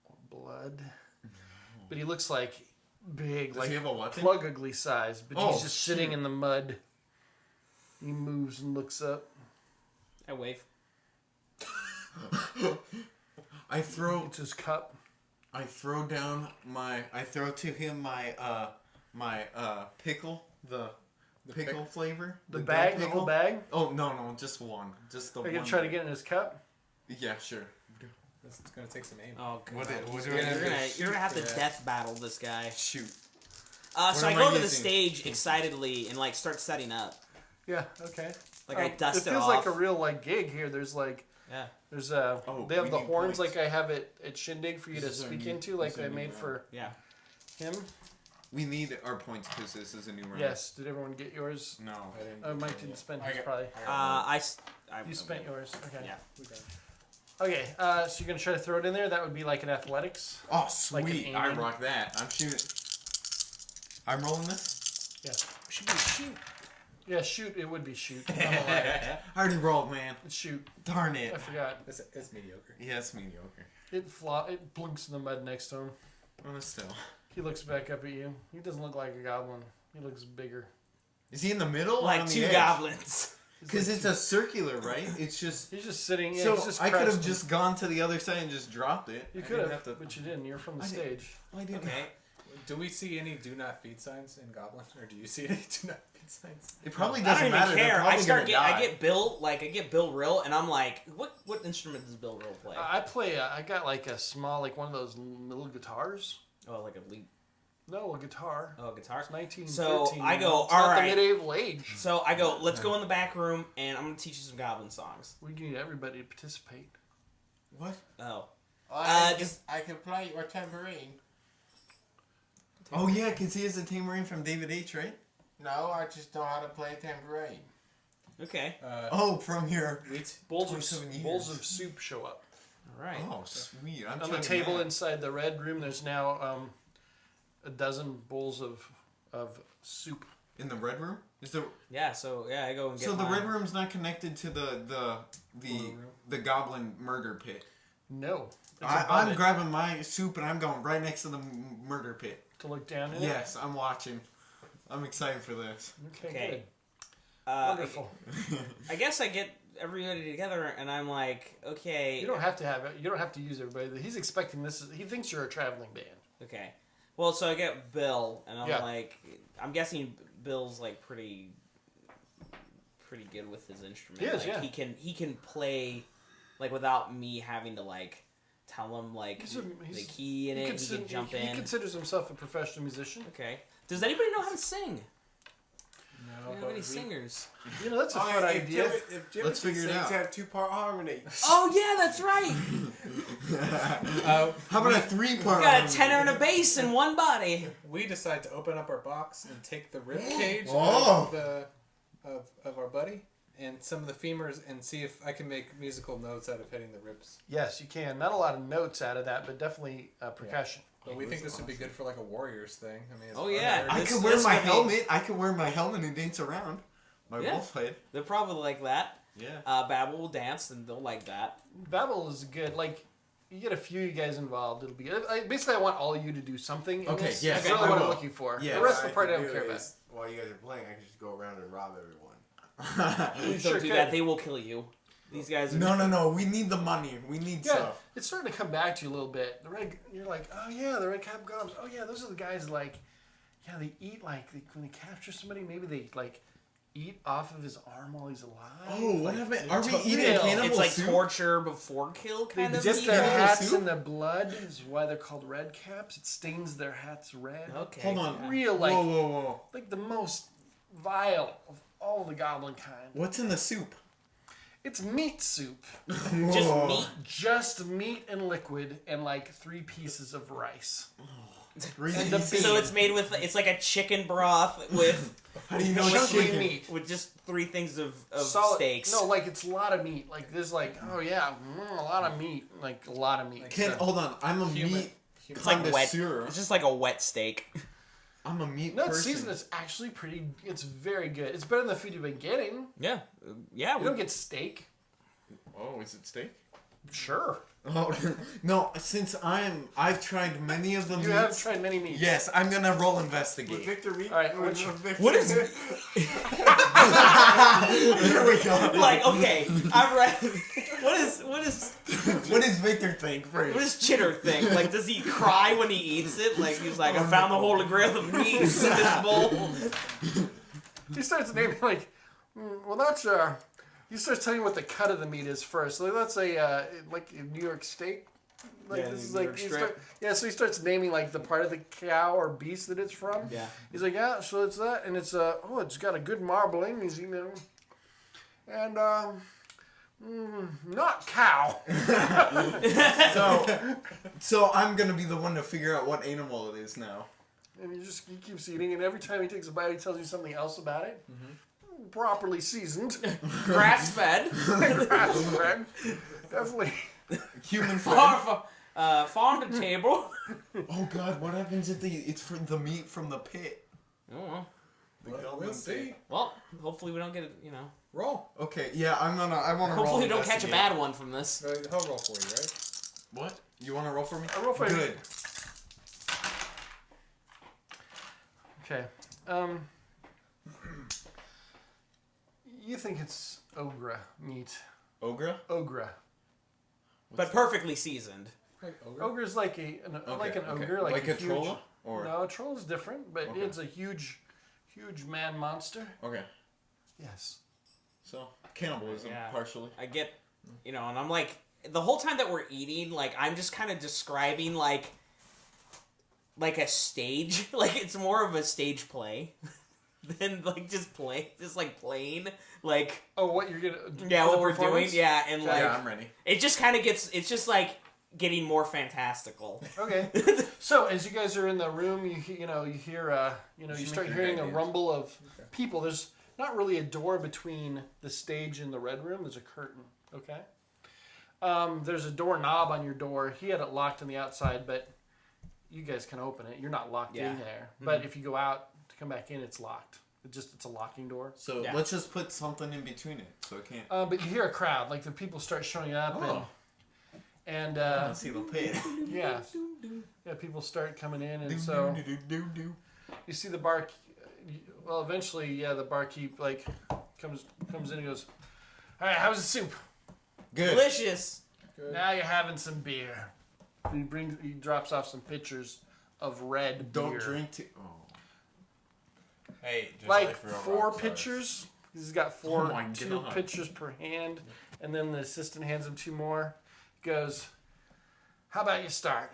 Speaker 1: or blood. But he looks like big,
Speaker 6: Does
Speaker 1: like
Speaker 6: he have a weapon?
Speaker 1: plug ugly size. But
Speaker 6: Oh,
Speaker 1: he's just sitting
Speaker 6: shoot.
Speaker 1: in the mud. He moves and looks up.
Speaker 3: I wave.
Speaker 6: I throw
Speaker 1: It's his cup.
Speaker 6: to him my pickle, the pickle flavor.
Speaker 1: The
Speaker 6: goat
Speaker 1: bag, the
Speaker 6: pickle.
Speaker 1: whole bag.
Speaker 6: Oh no, just one. Just the
Speaker 1: Are
Speaker 6: one.
Speaker 1: you gonna try to get in his cup?
Speaker 6: Yeah, sure.
Speaker 5: This is gonna take some aim.
Speaker 3: Oh god.
Speaker 6: What do
Speaker 3: You're
Speaker 6: I do?
Speaker 3: gonna have to
Speaker 5: Yeah.
Speaker 3: death battle this guy.
Speaker 6: Shoot.
Speaker 3: So
Speaker 6: What
Speaker 3: I
Speaker 6: am
Speaker 3: go
Speaker 6: I
Speaker 3: to the
Speaker 6: using?
Speaker 3: stage excitedly and like start setting up.
Speaker 1: Yeah. Okay.
Speaker 3: Like I dust
Speaker 1: it
Speaker 3: it
Speaker 1: feels
Speaker 3: off.
Speaker 1: like a real like gig here. There's like
Speaker 3: Yeah.
Speaker 1: there's
Speaker 6: Oh,
Speaker 1: they have
Speaker 6: we
Speaker 1: the
Speaker 6: need
Speaker 1: horns
Speaker 6: points.
Speaker 1: like I have it at Shindig for you
Speaker 6: This
Speaker 1: to
Speaker 6: is our
Speaker 1: speak
Speaker 6: new-
Speaker 1: into, like
Speaker 6: this is our
Speaker 1: I
Speaker 6: new
Speaker 1: made
Speaker 6: round.
Speaker 1: for
Speaker 3: Yeah.
Speaker 1: him.
Speaker 6: We need our points because this is a new round.
Speaker 1: Yes. Did everyone get yours?
Speaker 6: No.
Speaker 5: I didn't.
Speaker 1: Oh, Mike didn't spend
Speaker 5: I
Speaker 1: his
Speaker 5: got-
Speaker 1: probably.
Speaker 3: I
Speaker 1: You spent yours. Okay.
Speaker 3: Yeah.
Speaker 5: We got it.
Speaker 1: Okay. So you're gonna try to throw it in there. That would be like an athletics.
Speaker 6: Oh,
Speaker 1: Like an
Speaker 6: sweet! I
Speaker 1: aiming.
Speaker 6: rock that. I'm shooting. I'm rolling this.
Speaker 1: Yeah.
Speaker 3: Should be shoot.
Speaker 1: Yeah. Shoot. It would be shoot. I'm gonna lie.
Speaker 6: I already rolled, man.
Speaker 1: It's shoot.
Speaker 6: Darn it.
Speaker 1: I forgot.
Speaker 5: It's mediocre.
Speaker 6: Yeah, it's mediocre.
Speaker 1: It blinks in the mud next to him.
Speaker 6: Oh, still.
Speaker 1: He looks back up at you. He doesn't look like a goblin. He looks bigger.
Speaker 6: Is he in the middle? or
Speaker 3: Like
Speaker 6: on
Speaker 3: two
Speaker 6: the edge?
Speaker 3: goblins.
Speaker 6: Because it's a circular, right? It's just.
Speaker 1: He's just sitting. Yeah,
Speaker 6: So
Speaker 1: he's just
Speaker 6: I could have
Speaker 1: crouched.
Speaker 6: just gone to the other side and just dropped it.
Speaker 1: You
Speaker 6: I
Speaker 1: could
Speaker 6: didn't
Speaker 1: have,
Speaker 6: to.
Speaker 1: but you didn't. You're from the
Speaker 6: I didn't.
Speaker 1: stage.
Speaker 6: I didn't.
Speaker 3: Okay.
Speaker 5: Do we see any "Do Not Feed" signs in Goblin, or do you see any "Do Not Feed" signs?
Speaker 6: It probably
Speaker 3: I
Speaker 6: doesn't
Speaker 3: don't
Speaker 6: matter.
Speaker 3: even
Speaker 6: They're
Speaker 3: care.
Speaker 6: probably
Speaker 3: I start
Speaker 6: gonna
Speaker 3: get
Speaker 6: die.
Speaker 3: I get Bill Rill and I'm like, what instrument does Bill Rill play?
Speaker 1: I play. I got like a small, like one of those little guitars.
Speaker 3: Oh, like a lead.
Speaker 1: No, a guitar.
Speaker 3: Oh, guitar.
Speaker 1: It's 1913.
Speaker 3: So, I go,
Speaker 1: It's not
Speaker 3: alright.
Speaker 1: the medieval age.
Speaker 3: So I go, let's go in the back room and I'm gonna teach you some goblin songs.
Speaker 1: We need everybody to participate.
Speaker 6: What?
Speaker 3: Oh.
Speaker 2: I can play your tambourine.
Speaker 6: Oh yeah, because he has a tambourine from David H, right?
Speaker 2: No, I just know how to play a tambourine.
Speaker 3: Okay.
Speaker 6: Oh, from your.
Speaker 5: Wheat.
Speaker 1: Bowls
Speaker 6: 27 years.
Speaker 1: bowls of soup show up.
Speaker 3: All right.
Speaker 6: Oh, sweet. I'm
Speaker 1: On the
Speaker 6: chugging
Speaker 1: table
Speaker 6: that.
Speaker 1: inside the red room, there's now a dozen bowls of soup.
Speaker 6: In the red room? Is the
Speaker 3: Yeah. So I go and get.
Speaker 6: so the
Speaker 3: mine.
Speaker 6: red room's not connected to the goblin murder pit.
Speaker 1: No. It's
Speaker 6: I'm
Speaker 1: above it
Speaker 6: grabbing my soup and I'm going right next to the murder pit.
Speaker 1: to look down in
Speaker 6: Yes, I'm watching. I'm excited for this.
Speaker 1: it. Okay,
Speaker 3: Okay.
Speaker 1: good. Wonderful.
Speaker 3: I guess I get everybody together, and I'm like, okay.
Speaker 1: You don't have to have it. You don't have to use everybody. He's expecting this. He thinks you're a traveling band.
Speaker 3: Okay. Well, so I get Bill, and I'm
Speaker 1: Yeah.
Speaker 3: like, I'm guessing Bill's like pretty good with his instrument.
Speaker 1: He is,
Speaker 3: like,
Speaker 1: yeah.
Speaker 3: He can play like without me having to like tell him like
Speaker 1: He's
Speaker 3: the key in it. He can jump
Speaker 1: he
Speaker 3: in.
Speaker 1: considers himself a professional musician.
Speaker 3: Okay. Does anybody know how to sing?
Speaker 5: No,
Speaker 3: Do you have
Speaker 5: but
Speaker 3: any singers?
Speaker 1: You know, that's a
Speaker 7: Oh,
Speaker 1: fun
Speaker 7: if
Speaker 1: idea.
Speaker 7: If Jimmy
Speaker 6: Let's figure it
Speaker 7: sings,
Speaker 6: out.
Speaker 7: have 2-part harmony.
Speaker 3: Oh yeah, that's right.
Speaker 6: How about a 3-part?
Speaker 3: Got a tenor and a bass in one body.
Speaker 5: we decide to open up our box and take the rib cage
Speaker 6: Oh.
Speaker 5: of our buddy and some of the femurs and see if I can make musical notes out of hitting the ribs.
Speaker 1: Yes, you can. Not a lot of notes out of that, but definitely percussion.
Speaker 5: But we think this would be good for like a Warriors thing. I mean, it's
Speaker 3: Oh, yeah.
Speaker 5: hard.
Speaker 6: I
Speaker 3: This-
Speaker 6: could wear
Speaker 3: this
Speaker 6: my
Speaker 3: could be-
Speaker 6: helmet. I could wear my helmet and dance around. My
Speaker 3: Yeah.
Speaker 6: wolf head.
Speaker 3: They're probably like that.
Speaker 6: Yeah.
Speaker 3: Babel will dance, and they'll like that.
Speaker 1: Babel is good. Like, you get a few of you guys involved, it'll be good. Basically, I want all of you to do something. In
Speaker 6: Okay,
Speaker 1: this.
Speaker 6: yes,
Speaker 1: That's really
Speaker 6: I
Speaker 1: what I'm
Speaker 6: will.
Speaker 1: looking for.
Speaker 6: Yeah.
Speaker 1: The rest of the
Speaker 7: What
Speaker 1: part I
Speaker 7: could
Speaker 1: don't
Speaker 7: do
Speaker 1: care
Speaker 7: is, while you guys are playing, I can just go around and rob everyone.
Speaker 1: You
Speaker 3: Don't
Speaker 1: sure
Speaker 3: do
Speaker 1: could.
Speaker 3: that. They will kill you. These guys are...
Speaker 6: No. We need the money. We need
Speaker 1: Yeah,
Speaker 6: stuff.
Speaker 1: it's starting to come back to you a little bit. You're like, oh yeah, the red cap goblins. Oh yeah, those are the guys like, yeah, they eat like when they capture somebody, maybe they like eat off of his arm while he's alive.
Speaker 6: Oh, what
Speaker 1: Like,
Speaker 6: happened? Are we
Speaker 1: to-
Speaker 6: eating
Speaker 1: real.
Speaker 6: cannibal
Speaker 3: It's like
Speaker 6: soup?
Speaker 3: torture before kill
Speaker 1: They
Speaker 3: kind of
Speaker 1: dip
Speaker 3: thing.
Speaker 1: their
Speaker 6: Cannibal
Speaker 1: hats
Speaker 6: soup?
Speaker 1: in the blood. Is why they're called red caps. It stains their hats red.
Speaker 3: Okay.
Speaker 6: Hold on.
Speaker 3: yeah.
Speaker 1: Real like
Speaker 6: Whoa.
Speaker 1: like the most vile of all the goblin kind.
Speaker 6: What's in the soup?
Speaker 1: It's meat soup.
Speaker 3: Just
Speaker 6: Whoa.
Speaker 3: meat.
Speaker 1: Just meat and liquid and like 3 pieces of rice.
Speaker 6: Three
Speaker 1: And the
Speaker 6: pieces.
Speaker 3: So it's made with... It's like a chicken broth with
Speaker 6: How do you know it's
Speaker 1: Chunky
Speaker 6: chicken?
Speaker 1: meat.
Speaker 3: with just 3 things of
Speaker 1: Solid-
Speaker 3: steaks.
Speaker 1: No, like it's a lot of meat. Like there's like, oh yeah, a lot of meat. Like a lot of meat.
Speaker 6: Ken, hold on. I'm a
Speaker 5: Human.
Speaker 6: meat
Speaker 3: It's like wet.
Speaker 6: connoisseur.
Speaker 3: It's just like a wet steak.
Speaker 6: I'm a meat
Speaker 1: No, it's
Speaker 6: person.
Speaker 1: seasoned. It's actually pretty. It's very good. It's better than the food you've been getting.
Speaker 3: Yeah. Yeah.
Speaker 1: You don't get steak.
Speaker 6: Oh, is it steak?
Speaker 1: Sure.
Speaker 6: Oh no! Since I've tried many of the
Speaker 1: You
Speaker 6: meats.
Speaker 1: have tried many meats.
Speaker 6: Yes, I'm gonna roll
Speaker 7: Would
Speaker 6: investigate.
Speaker 7: Victor read?
Speaker 1: All right,
Speaker 7: would
Speaker 1: which-
Speaker 7: Victor-
Speaker 3: What is...
Speaker 6: There we go.
Speaker 3: Like, okay, I'm ready. What is
Speaker 6: What does Victor think first?
Speaker 3: what does Chitter think? Like, does he cry when he eats it? Like, he's like, I found the holy grail of meats in this bowl.
Speaker 1: He starts naming like, well, that's He starts telling you what the cut of the meat is first. So let's say like a New York steak. Like
Speaker 3: Yeah,
Speaker 1: this is
Speaker 3: New
Speaker 1: like
Speaker 3: York
Speaker 1: he
Speaker 3: strip.
Speaker 1: so he starts naming like the part of the cow or beast that it's from.
Speaker 3: Yeah.
Speaker 1: He's like, yeah, so it's that, and it's it's got a good marbling. He's and not cow.
Speaker 6: So I'm gonna be the one to figure out what animal it is now.
Speaker 1: And he keeps eating, and every time he takes a bite, he tells you something else about it. Properly seasoned,
Speaker 3: Grass fed.
Speaker 1: grass-fed. Definitely.
Speaker 6: Human friend.
Speaker 3: Farm to table.
Speaker 6: Oh God, what happens if it's from the meat from the pit?
Speaker 3: Oh,
Speaker 6: The
Speaker 5: We'll
Speaker 6: goblin
Speaker 5: see.
Speaker 6: pit.
Speaker 3: well, hopefully we don't get it, you know.
Speaker 5: Roll.
Speaker 6: Okay, yeah, I want to roll.
Speaker 3: Hopefully we don't catch a
Speaker 6: investigate.
Speaker 3: bad one from this.
Speaker 5: He'll roll for you, right?
Speaker 6: What? You want to roll for me?
Speaker 1: I roll for you.
Speaker 6: Good.
Speaker 1: Okay. You think it's ogre meat?
Speaker 6: Ogre?
Speaker 1: Ogre.
Speaker 3: But perfectly seasoned.
Speaker 5: Like ogre.
Speaker 1: Ogre's like like an
Speaker 6: okay.
Speaker 1: ogre, like
Speaker 6: a
Speaker 1: huge,
Speaker 6: troll? Or
Speaker 1: No, a troll is different, but
Speaker 6: Okay.
Speaker 1: it's a huge man monster.
Speaker 6: okay,
Speaker 1: Yes.
Speaker 6: so cannibalism
Speaker 3: Yeah.
Speaker 6: partially.
Speaker 3: I get, you know, and I'm like, the whole time that we're eating, like, I'm just kind of describing, like a stage. Like, it's more of a stage play than, like, just playing. Like,
Speaker 1: Oh, what you're gonna?
Speaker 3: yeah,
Speaker 1: for
Speaker 3: what
Speaker 1: the
Speaker 3: we're doing,
Speaker 1: performance?
Speaker 3: yeah, and, like,
Speaker 6: Yeah, I'm ready.
Speaker 3: it just kind of gets, it's just, like, getting more fantastical.
Speaker 1: Okay. So as you guys are in the room, you hear you start hearing a rumble of people. There's not really a door between the stage and the red room. There's a curtain. Okay. There's a doorknob on your door. He had it locked on the outside, but you guys can open it. You're not locked in there. But if you go out to come back in, it's locked. It's a locking door.
Speaker 6: So let's just put something in between it, so it can't.
Speaker 1: But you hear a crowd, like the people start showing up, and
Speaker 6: I see the pit.
Speaker 1: yeah, people start coming in, and so you see the bar. Well, eventually, the barkeep like comes in and goes, "All right, how's the soup?
Speaker 6: Good.
Speaker 3: Delicious.
Speaker 1: Now you're having some beer." He drops off some pitchers of red
Speaker 6: Don't
Speaker 1: beer.
Speaker 6: drink too. Oh.
Speaker 7: Hey, just
Speaker 1: Like
Speaker 7: real
Speaker 1: 4
Speaker 7: rock stars.
Speaker 1: pitchers. He's got
Speaker 6: Oh my
Speaker 1: 2
Speaker 6: God.
Speaker 1: pitchers per hand, and then the assistant hands him 2 more. He goes, "How about you start?"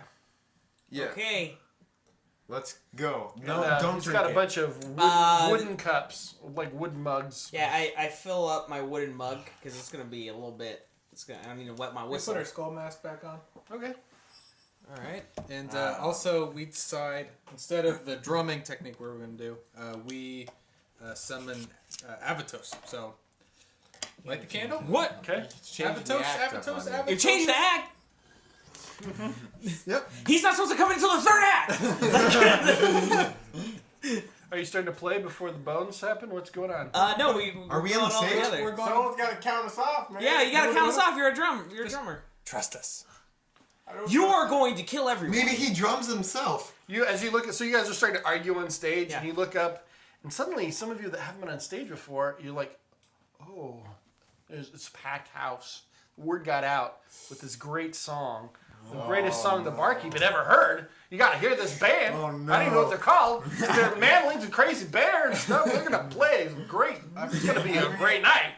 Speaker 6: Yeah.
Speaker 3: Okay.
Speaker 6: Let's go. No,
Speaker 1: And,
Speaker 6: don't
Speaker 1: he's
Speaker 6: drink
Speaker 1: got a
Speaker 6: it.
Speaker 1: bunch of wooden cups, like wooden mugs.
Speaker 3: Yeah, I fill up my wooden mug because it's gonna be a little bit. I need to wet my
Speaker 5: We
Speaker 3: whistle.
Speaker 5: put our skull mask back on.
Speaker 1: Okay.
Speaker 3: All right.
Speaker 5: And also, we decide, instead of the drumming technique we were going to do, we summon Avatos. So, light the candle.
Speaker 3: What?
Speaker 1: Okay.
Speaker 7: Changing the act up on me.
Speaker 3: You changed the act.
Speaker 6: Yep.
Speaker 3: He's not supposed to come in until the third act.
Speaker 1: Are you starting to play before the bones happen? What's going on?
Speaker 3: No, we
Speaker 6: Are we
Speaker 3: going
Speaker 6: on the
Speaker 3: all
Speaker 6: stage?
Speaker 3: together.
Speaker 5: We're going.
Speaker 7: Someone's got to count us off, man.
Speaker 3: Yeah, you gotta count us off. You're a drummer.
Speaker 5: Trust us.
Speaker 7: I don't
Speaker 3: You
Speaker 7: know.
Speaker 3: are going to kill everyone.
Speaker 6: Maybe he drums himself.
Speaker 1: As you look at, so you guys are starting to argue on stage,
Speaker 3: Yeah.
Speaker 1: and you look up, and suddenly some of you that haven't been on stage before, you're like, "Oh, it's a packed house." The word got out with this great song, the greatest song the barkeep had ever heard. You got to hear this band.
Speaker 6: Oh, no.
Speaker 1: I don't even know what they're called. They're Manlings and Crazy Bear and stuff. They're gonna play. It's great. It's gonna be a great night.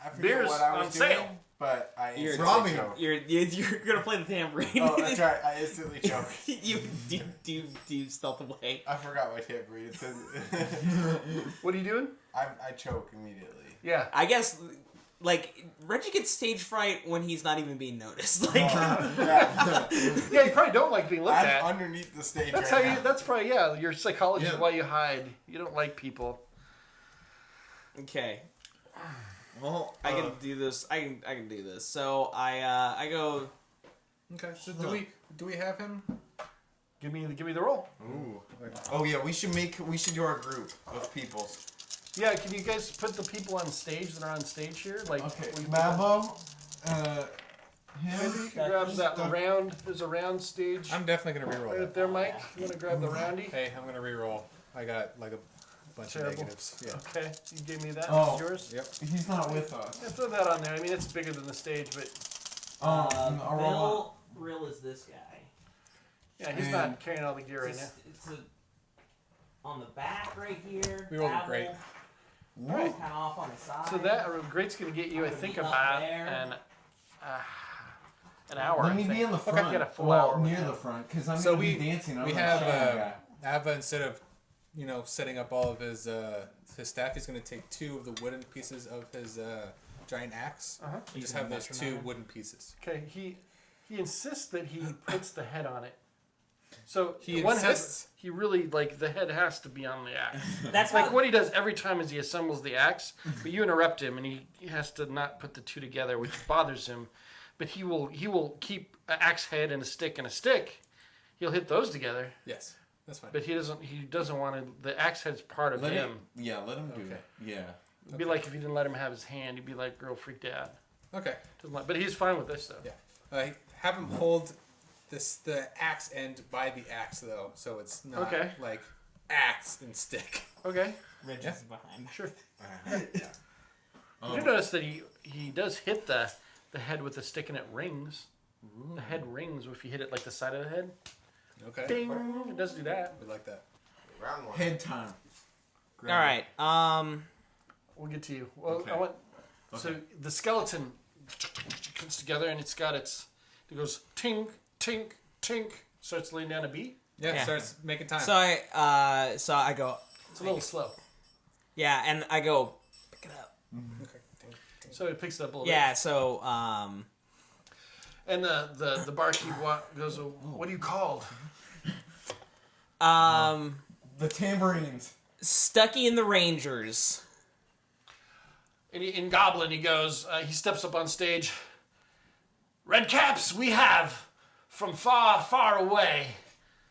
Speaker 7: I forget
Speaker 1: beer's
Speaker 7: what I was
Speaker 1: on
Speaker 7: doing,
Speaker 1: sale.
Speaker 7: but I
Speaker 3: You're
Speaker 7: instantly
Speaker 6: robbing
Speaker 7: choked.
Speaker 3: You're gonna play the tambourine.
Speaker 7: Oh, that's right. I instantly choked.
Speaker 3: you stealth away.
Speaker 7: I forgot what hit breed. It says
Speaker 1: What are you doing?
Speaker 7: I choke immediately.
Speaker 1: Yeah.
Speaker 3: I guess like Reggie gets stage fright when he's not even being noticed. Like
Speaker 7: Yeah.
Speaker 1: Yeah, you probably don't like being looked
Speaker 7: I'm
Speaker 1: at.
Speaker 7: underneath the stage
Speaker 1: That's
Speaker 7: right
Speaker 1: how
Speaker 7: now.
Speaker 1: you. That's probably your psychology is
Speaker 6: Yeah.
Speaker 1: why you hide. You don't like people.
Speaker 3: okay.
Speaker 6: Well,
Speaker 3: I can do this. I can do this. So I go.
Speaker 5: Okay. So do we have him?
Speaker 1: Give me the roll.
Speaker 6: Ooh. Oh yeah, we should do our group of people.
Speaker 1: Yeah, can you guys put the people on stage that are on stage here? Like,
Speaker 6: Okay.
Speaker 1: we-
Speaker 6: Mabo.
Speaker 1: Maybe you
Speaker 6: Him.
Speaker 1: can grab that round. There's a round stage
Speaker 5: I'm definitely gonna
Speaker 1: right
Speaker 5: reroll
Speaker 1: up
Speaker 5: that.
Speaker 1: there, Mike. You want to grab the roundy?
Speaker 5: Hey, I'm gonna reroll. I got like a bunch
Speaker 1: Terrible.
Speaker 5: of negatives. Yeah.
Speaker 1: Okay, you gave me that.
Speaker 6: Oh.
Speaker 1: It's yours.
Speaker 5: Yep.
Speaker 6: He's not with us.
Speaker 1: Yeah, throw that on there. I mean, it's bigger than the stage, but
Speaker 6: I'll roll
Speaker 3: Rill is this guy.
Speaker 1: yeah, he's
Speaker 6: And-
Speaker 1: not carrying all the gear right now.
Speaker 3: It's on the back right here.
Speaker 5: We rolled it great.
Speaker 1: Right.
Speaker 3: Kind of off on the side.
Speaker 1: So that great's gonna get you, I think,
Speaker 3: Up
Speaker 1: about
Speaker 3: there.
Speaker 1: an hour.
Speaker 6: Let
Speaker 1: I
Speaker 6: me
Speaker 1: think.
Speaker 6: be in the
Speaker 1: Okay,
Speaker 6: front.
Speaker 1: get a full
Speaker 6: well,
Speaker 1: hour.
Speaker 6: near the front, because I'm
Speaker 5: So
Speaker 6: gonna
Speaker 5: we-
Speaker 6: be dancing. I'm
Speaker 5: We
Speaker 6: the
Speaker 5: have
Speaker 6: shine guy.
Speaker 5: Ava instead of setting up all of his staff. He's gonna take 2 of the wooden pieces of his giant axe.
Speaker 1: Uh-huh.
Speaker 5: And just have those 2 wooden pieces.
Speaker 1: Okay, he insists that he puts the head on it. So
Speaker 5: He
Speaker 1: one
Speaker 5: insists?
Speaker 1: head, he really like the head has to be on the axe.
Speaker 3: That's
Speaker 1: Like what he does every time is he assembles the axe, but you interrupt him and he has to not put the 2 together, which bothers him. But he will keep an axe head and a stick. He'll hit those together,
Speaker 5: Yes, that's fine.
Speaker 1: but he doesn't want to. The axe head's part of
Speaker 6: Let
Speaker 1: him.
Speaker 6: him. Yeah, let him do
Speaker 5: Okay.
Speaker 6: it. Yeah.
Speaker 1: It'd be like if you didn't let him have his hand. He'd be like real freaked out.
Speaker 5: Okay.
Speaker 1: But he's fine with this though.
Speaker 5: Yeah. Have him hold the axe end by the axe though, so it's not
Speaker 1: Okay.
Speaker 5: like axe and stick.
Speaker 1: Okay,
Speaker 3: Reggie's behind.
Speaker 1: sure.
Speaker 7: Yeah.
Speaker 1: You do notice that he does hit the head with the stick and it rings. The head rings if you hit it like the side of the head.
Speaker 5: Okay.
Speaker 1: Ding! It does do that.
Speaker 5: We like that.
Speaker 7: Round 1.
Speaker 6: Head time.
Speaker 3: All right.
Speaker 1: We'll get to you. Well,
Speaker 6: Okay.
Speaker 1: I want. So the skeleton comes together and it goes tink tink tink. Starts laying down a beat.
Speaker 5: Yeah,
Speaker 3: Yeah.
Speaker 5: starts making time.
Speaker 3: So I go.
Speaker 1: It's a little slow.
Speaker 3: Yeah, and I go pick it up.
Speaker 5: Okay.
Speaker 1: So it picks it up a little
Speaker 3: Yeah. So
Speaker 1: bit. And the barkeep goes, "What are you called?"
Speaker 6: The tambourines.
Speaker 3: Stucky and the Rangers.
Speaker 1: And in Goblin, he steps up on stage. "Now, Red Caps, we have from far, far away,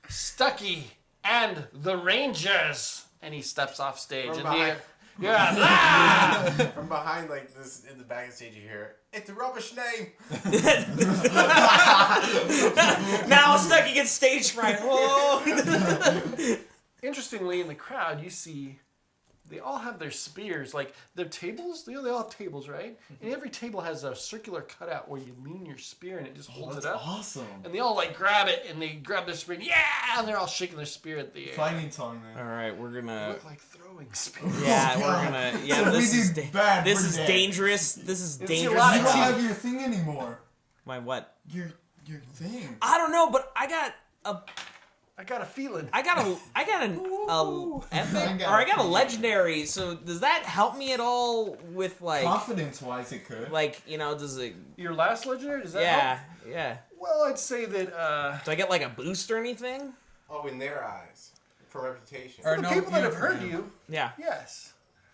Speaker 1: Stucky and the Rangers. And he steps off stage.
Speaker 7: From
Speaker 1: And
Speaker 7: behind. From behind, like this, in the back of the stage, you hear, "It's a rubbish name."
Speaker 3: Now Stucky gets stage fright. Whoa.
Speaker 1: Interestingly, in the crowd, you see they all have their spears. Like, their tables, they all have tables, right? And every table has a circular cutout where you lean your spear and it just holds it up.
Speaker 6: Awesome.
Speaker 1: And they all, like, grab it and they grab their spear. Yeah! And they're all shaking their spear at the air.
Speaker 6: Fighting tongue, man.
Speaker 3: All right, we're
Speaker 1: They
Speaker 3: gonna.
Speaker 1: look like throwing spears.
Speaker 3: Yeah,
Speaker 6: Oh,
Speaker 3: we're
Speaker 6: God.
Speaker 3: gonna. Yeah,
Speaker 6: So
Speaker 3: this
Speaker 6: we
Speaker 3: is
Speaker 6: did bad.
Speaker 3: this
Speaker 6: We're
Speaker 3: is
Speaker 6: dead.
Speaker 3: dangerous. This is
Speaker 1: It's a
Speaker 3: dangerous.
Speaker 1: lot
Speaker 6: You
Speaker 1: of
Speaker 6: don't
Speaker 1: team.
Speaker 6: have your thing anymore.
Speaker 3: My what?
Speaker 6: Your thing.
Speaker 3: I don't know, but I got a
Speaker 1: I got a feeling.
Speaker 3: I got an epic,
Speaker 6: got
Speaker 3: or I got a
Speaker 6: a-
Speaker 3: legendary. So does that help me at all with like,
Speaker 6: Confidence-wise, it could.
Speaker 3: does it?
Speaker 1: Your last legendary? Does that
Speaker 3: Yeah,
Speaker 1: help?
Speaker 3: yeah.
Speaker 1: Well, I'd say that,
Speaker 3: Do I get like a boost or anything?
Speaker 7: Oh, in their eyes, for reputation.
Speaker 5: Or
Speaker 1: the
Speaker 5: no,
Speaker 1: people that
Speaker 5: you-
Speaker 1: have heard you,
Speaker 3: Yeah.
Speaker 1: yes.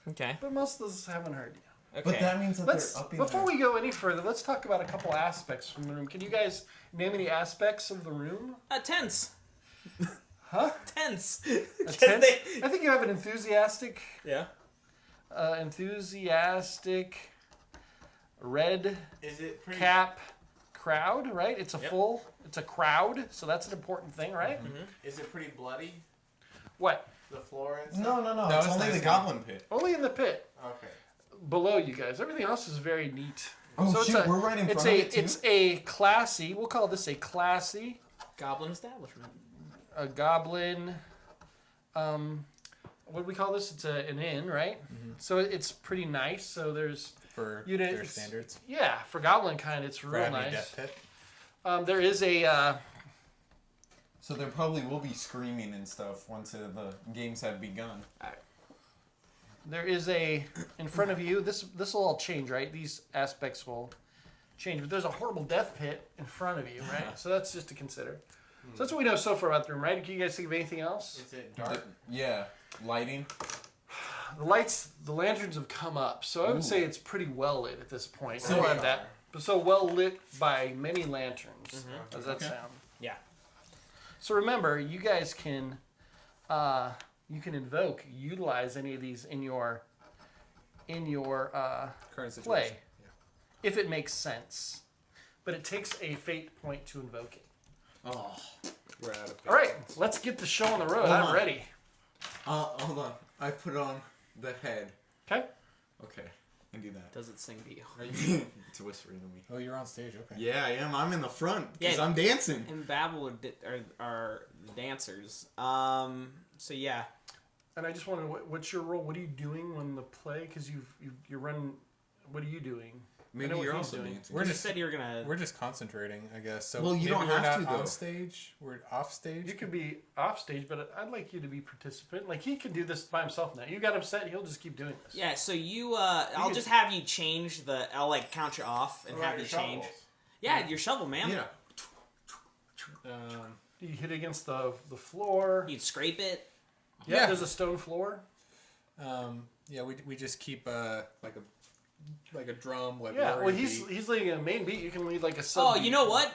Speaker 3: Okay.
Speaker 1: But most of us haven't heard you.
Speaker 3: Okay.
Speaker 6: But that means that
Speaker 1: Let's,
Speaker 6: they're upping
Speaker 1: before
Speaker 6: their...
Speaker 1: we go any further, let's talk about a couple aspects from the room. Can you guys name any aspects of the room?
Speaker 3: Tense.
Speaker 1: Huh?
Speaker 3: Tense.
Speaker 1: A
Speaker 3: 'Cause
Speaker 1: tent?
Speaker 3: they-
Speaker 1: I think you have an enthusiastic red
Speaker 7: Is it pretty?
Speaker 1: cap crowd, right? It's a
Speaker 3: Yep.
Speaker 1: it's a crowd, so that's an important thing, right?
Speaker 7: Is it pretty bloody?
Speaker 1: What?
Speaker 7: The floor and
Speaker 6: No,
Speaker 7: stuff?
Speaker 6: no.
Speaker 5: No,
Speaker 6: It's
Speaker 5: it's
Speaker 6: only
Speaker 5: nice.
Speaker 6: the goblin pit.
Speaker 1: Only in the pit,
Speaker 7: Okay.
Speaker 1: below you guys. Everything else is very neat.
Speaker 6: Oh,
Speaker 1: so
Speaker 6: shit,
Speaker 1: it's a,
Speaker 6: we're right in
Speaker 1: it's
Speaker 6: front
Speaker 1: a
Speaker 6: of it, too?
Speaker 1: it's a classy. We'll call this a classy
Speaker 3: Goblin establishment.
Speaker 1: a goblin. What do we call this? It's an inn, right? So it's pretty nice. So there's
Speaker 5: for
Speaker 1: You didn't-
Speaker 5: their standards.
Speaker 1: yeah, for goblin kind, it's
Speaker 5: For
Speaker 1: real
Speaker 5: having a
Speaker 1: nice.
Speaker 5: death pit.
Speaker 1: There is a
Speaker 6: So there probably will be screaming and stuff once the games have begun.
Speaker 1: in front of you. This will all change, right? These aspects will change, but there's a horrible death pit in front of you, right? So that's just to consider. So that's what we know so far about the room, right? Can you guys think of anything else?
Speaker 7: Is it dark?
Speaker 6: Yeah, lighting.
Speaker 1: The lights, the lanterns have come up, so I would
Speaker 6: Ooh.
Speaker 1: say it's pretty well lit at this point.
Speaker 7: So
Speaker 1: We'll
Speaker 7: we
Speaker 1: add
Speaker 7: are.
Speaker 1: that. But so well lit by many lanterns. Does that
Speaker 6: Okay.
Speaker 1: sound?
Speaker 3: Yeah.
Speaker 1: So remember, you guys can utilize any of these in your
Speaker 5: Current situation.
Speaker 1: play, if it makes sense. But it takes a fate point to invoke it.
Speaker 6: Oh.
Speaker 5: We're out of
Speaker 1: All right, let's get the show on the road.
Speaker 6: Hold
Speaker 1: I'm
Speaker 6: on.
Speaker 1: ready.
Speaker 6: Hold on. I put on the head.
Speaker 1: Okay.
Speaker 6: Okay, I do that.
Speaker 3: Does it sing to you?
Speaker 6: It's whispering to me.
Speaker 5: Oh, you're on stage. Okay.
Speaker 6: Yeah, I am. I'm in the front because
Speaker 3: Yeah.
Speaker 6: I'm dancing.
Speaker 3: And Babel are dancers. So yeah.
Speaker 1: And I just wondered, what's your role? What are you doing when the play? Because you're running. What are you doing? I
Speaker 6: Maybe
Speaker 1: know what
Speaker 6: you're
Speaker 1: he's
Speaker 6: also
Speaker 1: doing.
Speaker 6: dancing.
Speaker 5: We're
Speaker 3: You
Speaker 5: just
Speaker 3: said you were gonna.
Speaker 5: we're just concentrating, I guess. So
Speaker 6: Well, you
Speaker 5: maybe
Speaker 6: don't
Speaker 5: we're
Speaker 6: have
Speaker 5: not
Speaker 6: to, though.
Speaker 5: on stage. We're off stage.
Speaker 1: You could be off stage, but I'd like you to be participant. Like he can do this by himself now. You got him set. He'll just keep doing this.
Speaker 3: Yeah. So I'll
Speaker 1: could-
Speaker 3: just have you change the. I'll like count you off and
Speaker 7: What about
Speaker 3: have you
Speaker 7: your
Speaker 3: change.
Speaker 7: shovels?
Speaker 3: Yeah, your shovel, man.
Speaker 6: Yeah.
Speaker 1: You hit against the floor.
Speaker 3: You'd scrape it.
Speaker 1: Yeah,
Speaker 5: Yeah.
Speaker 1: there's a stone floor.
Speaker 5: Yeah, we just keep like a drum. Like
Speaker 1: Yeah,
Speaker 5: Lori
Speaker 1: well, he's
Speaker 5: beat.
Speaker 1: leading a main beat. You can lead like a sub.
Speaker 3: Oh,
Speaker 1: beat.
Speaker 3: you know what?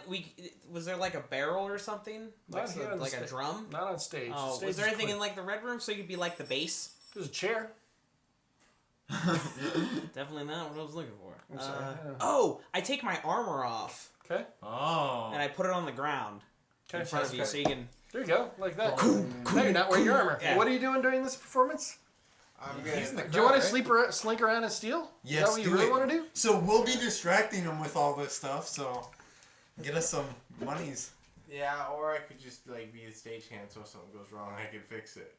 Speaker 3: Was there like a barrel or something?
Speaker 1: Not here on the
Speaker 3: Like a
Speaker 1: sta-
Speaker 3: drum?
Speaker 1: Not on stage.
Speaker 3: Oh,
Speaker 1: Stage
Speaker 3: was there
Speaker 1: is
Speaker 3: anything
Speaker 1: clear.
Speaker 3: in like the red room so you could be like the bass?
Speaker 1: There's a chair.
Speaker 3: Definitely not what I was looking for.
Speaker 1: I'm sorry. Yeah.
Speaker 3: Oh, I take my armor off
Speaker 1: Okay.
Speaker 6: Oh.
Speaker 3: and I put it on the ground
Speaker 1: Okay.
Speaker 3: in front of you so you can.
Speaker 1: There you go, like that. Now you're not wearing your armor.
Speaker 3: Yeah.
Speaker 1: What are you doing during this performance?
Speaker 7: I'm
Speaker 5: He's in the
Speaker 7: gonna.
Speaker 1: Do you want to
Speaker 5: right?
Speaker 1: slink around and steal?
Speaker 6: Yes,
Speaker 1: Is that what you
Speaker 6: do
Speaker 1: really
Speaker 6: it.
Speaker 1: want to do?
Speaker 6: So we'll be distracting them with all this stuff. So get us some monies.
Speaker 7: Yeah, or I could just like be a stagehand, so if something goes wrong, I can fix it.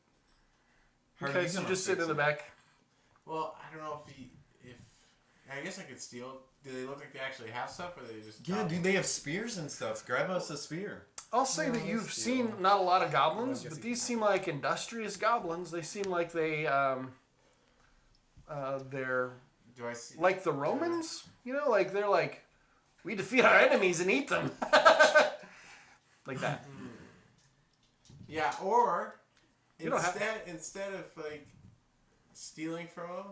Speaker 6: How are
Speaker 1: Okay,
Speaker 6: you
Speaker 1: so you
Speaker 6: gonna
Speaker 1: just sit
Speaker 6: fix
Speaker 1: in the
Speaker 6: it?
Speaker 1: back.
Speaker 7: Well, I don't know if I guess I could steal. Do they look like they actually have stuff, or they just?
Speaker 6: Yeah, dude, they have spears and stuff. Grab us a spear.
Speaker 1: I'll say that you've seen not a lot of goblins,
Speaker 5: guess
Speaker 1: but
Speaker 5: you
Speaker 1: these seem like industrious goblins. They seem like they're
Speaker 7: Do I see?
Speaker 1: like the Romans, you know, like they're like, we defeat our enemies and eat them, like that.
Speaker 7: Yeah, or
Speaker 1: You don't have-
Speaker 7: instead of like stealing from them,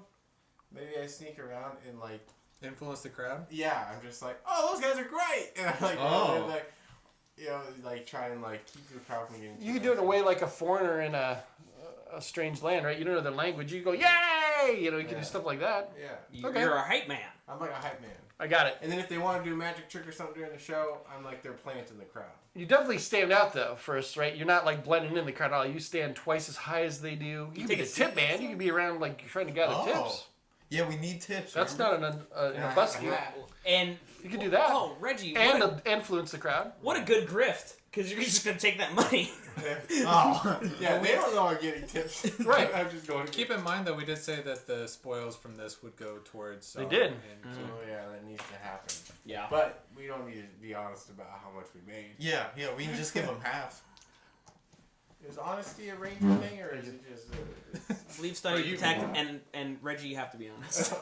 Speaker 7: maybe I sneak around and like
Speaker 5: Influence the crowd.
Speaker 7: Yeah, I'm just like, oh, those guys are great, and I'm like,
Speaker 6: Oh.
Speaker 7: like, you know, like try and like keep the crowd from getting.
Speaker 1: You can do it in a way like a foreigner in a strange land, right? You don't know their language. You go, yay! You know, you can
Speaker 7: Yeah.
Speaker 1: do stuff like that.
Speaker 7: Yeah,
Speaker 1: Okay.
Speaker 3: You're a hype man.
Speaker 7: I'm like a hype man.
Speaker 1: I got it.
Speaker 7: And then if they want to do a magic trick or something during the show, I'm like their plant in the crowd.
Speaker 1: You definitely stand out though first, right? You're not like blending in the crowd at all. You stand twice as high as they do. You can be
Speaker 3: take
Speaker 1: the
Speaker 3: a
Speaker 1: tip
Speaker 3: seat.
Speaker 1: man. You can be around like trying to gather
Speaker 6: Oh.
Speaker 1: tips.
Speaker 6: Yeah, we need tips.
Speaker 1: That's
Speaker 6: remember?
Speaker 1: not in a
Speaker 7: I
Speaker 1: busking.
Speaker 7: have a hat.
Speaker 3: And
Speaker 1: You can do that.
Speaker 3: oh, Reggie,
Speaker 1: And influence the crowd.
Speaker 3: what a good grift. Because you're just going to take that money.
Speaker 6: Oh.
Speaker 7: Yeah, they don't know I'm getting tips.
Speaker 1: Right.
Speaker 7: I'm just going to
Speaker 5: Keep in mind, though, we did say that the spoils from this would go towards.
Speaker 1: They did.
Speaker 5: And
Speaker 7: Oh yeah, that needs to happen.
Speaker 3: Yeah.
Speaker 7: But we don't need to be honest about how much we made.
Speaker 6: Yeah, we can just give them half.
Speaker 7: Is honesty a ranger thing, or is it just?
Speaker 3: Leave, study, protect, and Reggie, you have to be honest.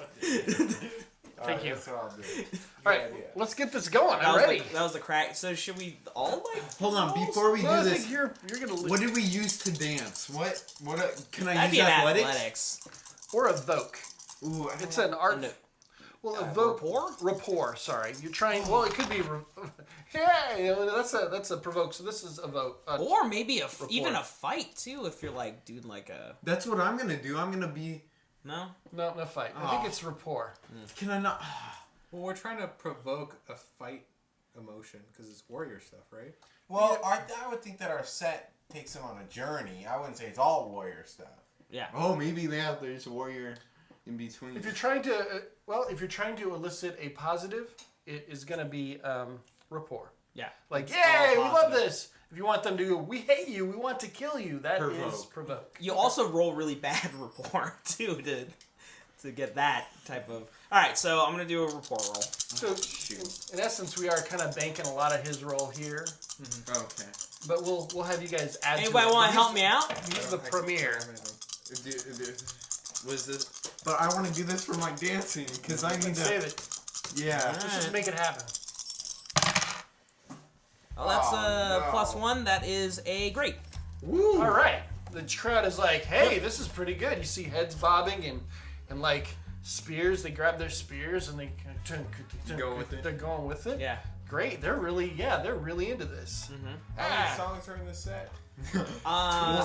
Speaker 1: Thank you.
Speaker 7: That's what I'll do. Good
Speaker 1: All right,
Speaker 7: idea.
Speaker 1: let's get this going.
Speaker 3: That
Speaker 1: I'm
Speaker 3: was
Speaker 1: ready.
Speaker 3: that was the crack. So should we all like?
Speaker 6: Hold on, before we
Speaker 1: Well, I
Speaker 6: do
Speaker 1: think
Speaker 6: this,
Speaker 1: you're gonna
Speaker 6: what did we use to dance? Can I
Speaker 3: That'd be
Speaker 6: use
Speaker 3: an
Speaker 6: athletics?
Speaker 3: athletics.
Speaker 1: or evoke.
Speaker 6: Ooh, I
Speaker 1: It's
Speaker 6: don't
Speaker 1: an art.
Speaker 3: No.
Speaker 1: Well, evoke. Rapport. Sorry, you're trying. Well, it could be. Yeah, you know, that's a provoke. So this is evoke.
Speaker 3: Or maybe
Speaker 1: Rapport.
Speaker 3: even a fight too. If you're like doing like a
Speaker 6: That's what I'm gonna do. I'm gonna be.
Speaker 3: no.
Speaker 1: No fight. I think it's rapport.
Speaker 6: Can I not?
Speaker 5: well, we're trying to provoke a fight emotion because it's warrior stuff, right?
Speaker 7: Well, I would think that our set takes them on a journey. I wouldn't say it's all warrior stuff.
Speaker 3: Yeah.
Speaker 6: Oh, maybe there's a warrior in between.
Speaker 1: If you're trying to, if you're trying to elicit a positive, it is going to be rapport.
Speaker 3: Yeah.
Speaker 1: Like,
Speaker 3: It's
Speaker 1: yay,
Speaker 3: all
Speaker 1: we love
Speaker 3: positive.
Speaker 1: this. If you want them to go, we hate you, we want to kill you, that is
Speaker 6: Provoke.
Speaker 1: provoke.
Speaker 3: You also roll really bad rapport too to get that type of. All right, so I'm gonna do a rapport roll.
Speaker 1: So, in essence, we are kind of banking a lot of his role here,
Speaker 6: Okay.
Speaker 1: but we'll have you guys add
Speaker 3: Anybody
Speaker 1: to it.
Speaker 3: want
Speaker 1: But
Speaker 3: to help me out?
Speaker 1: He's the premier.
Speaker 6: Was this? But I want to do this for my dancing because I need
Speaker 1: Let's
Speaker 6: to.
Speaker 1: save it.
Speaker 6: Yeah.
Speaker 1: Let's just make it happen.
Speaker 3: Oh, that's
Speaker 7: Oh, no.
Speaker 3: +1. That is a great.
Speaker 6: Woo.
Speaker 1: All right. The crowd is like, hey, this is pretty good. You see heads bobbing and like spears. They grab their spears and they
Speaker 6: Go with it.
Speaker 1: They're going with it.
Speaker 3: Yeah.
Speaker 1: Great. They're really into this.
Speaker 7: How many songs are in the set?
Speaker 1: We'll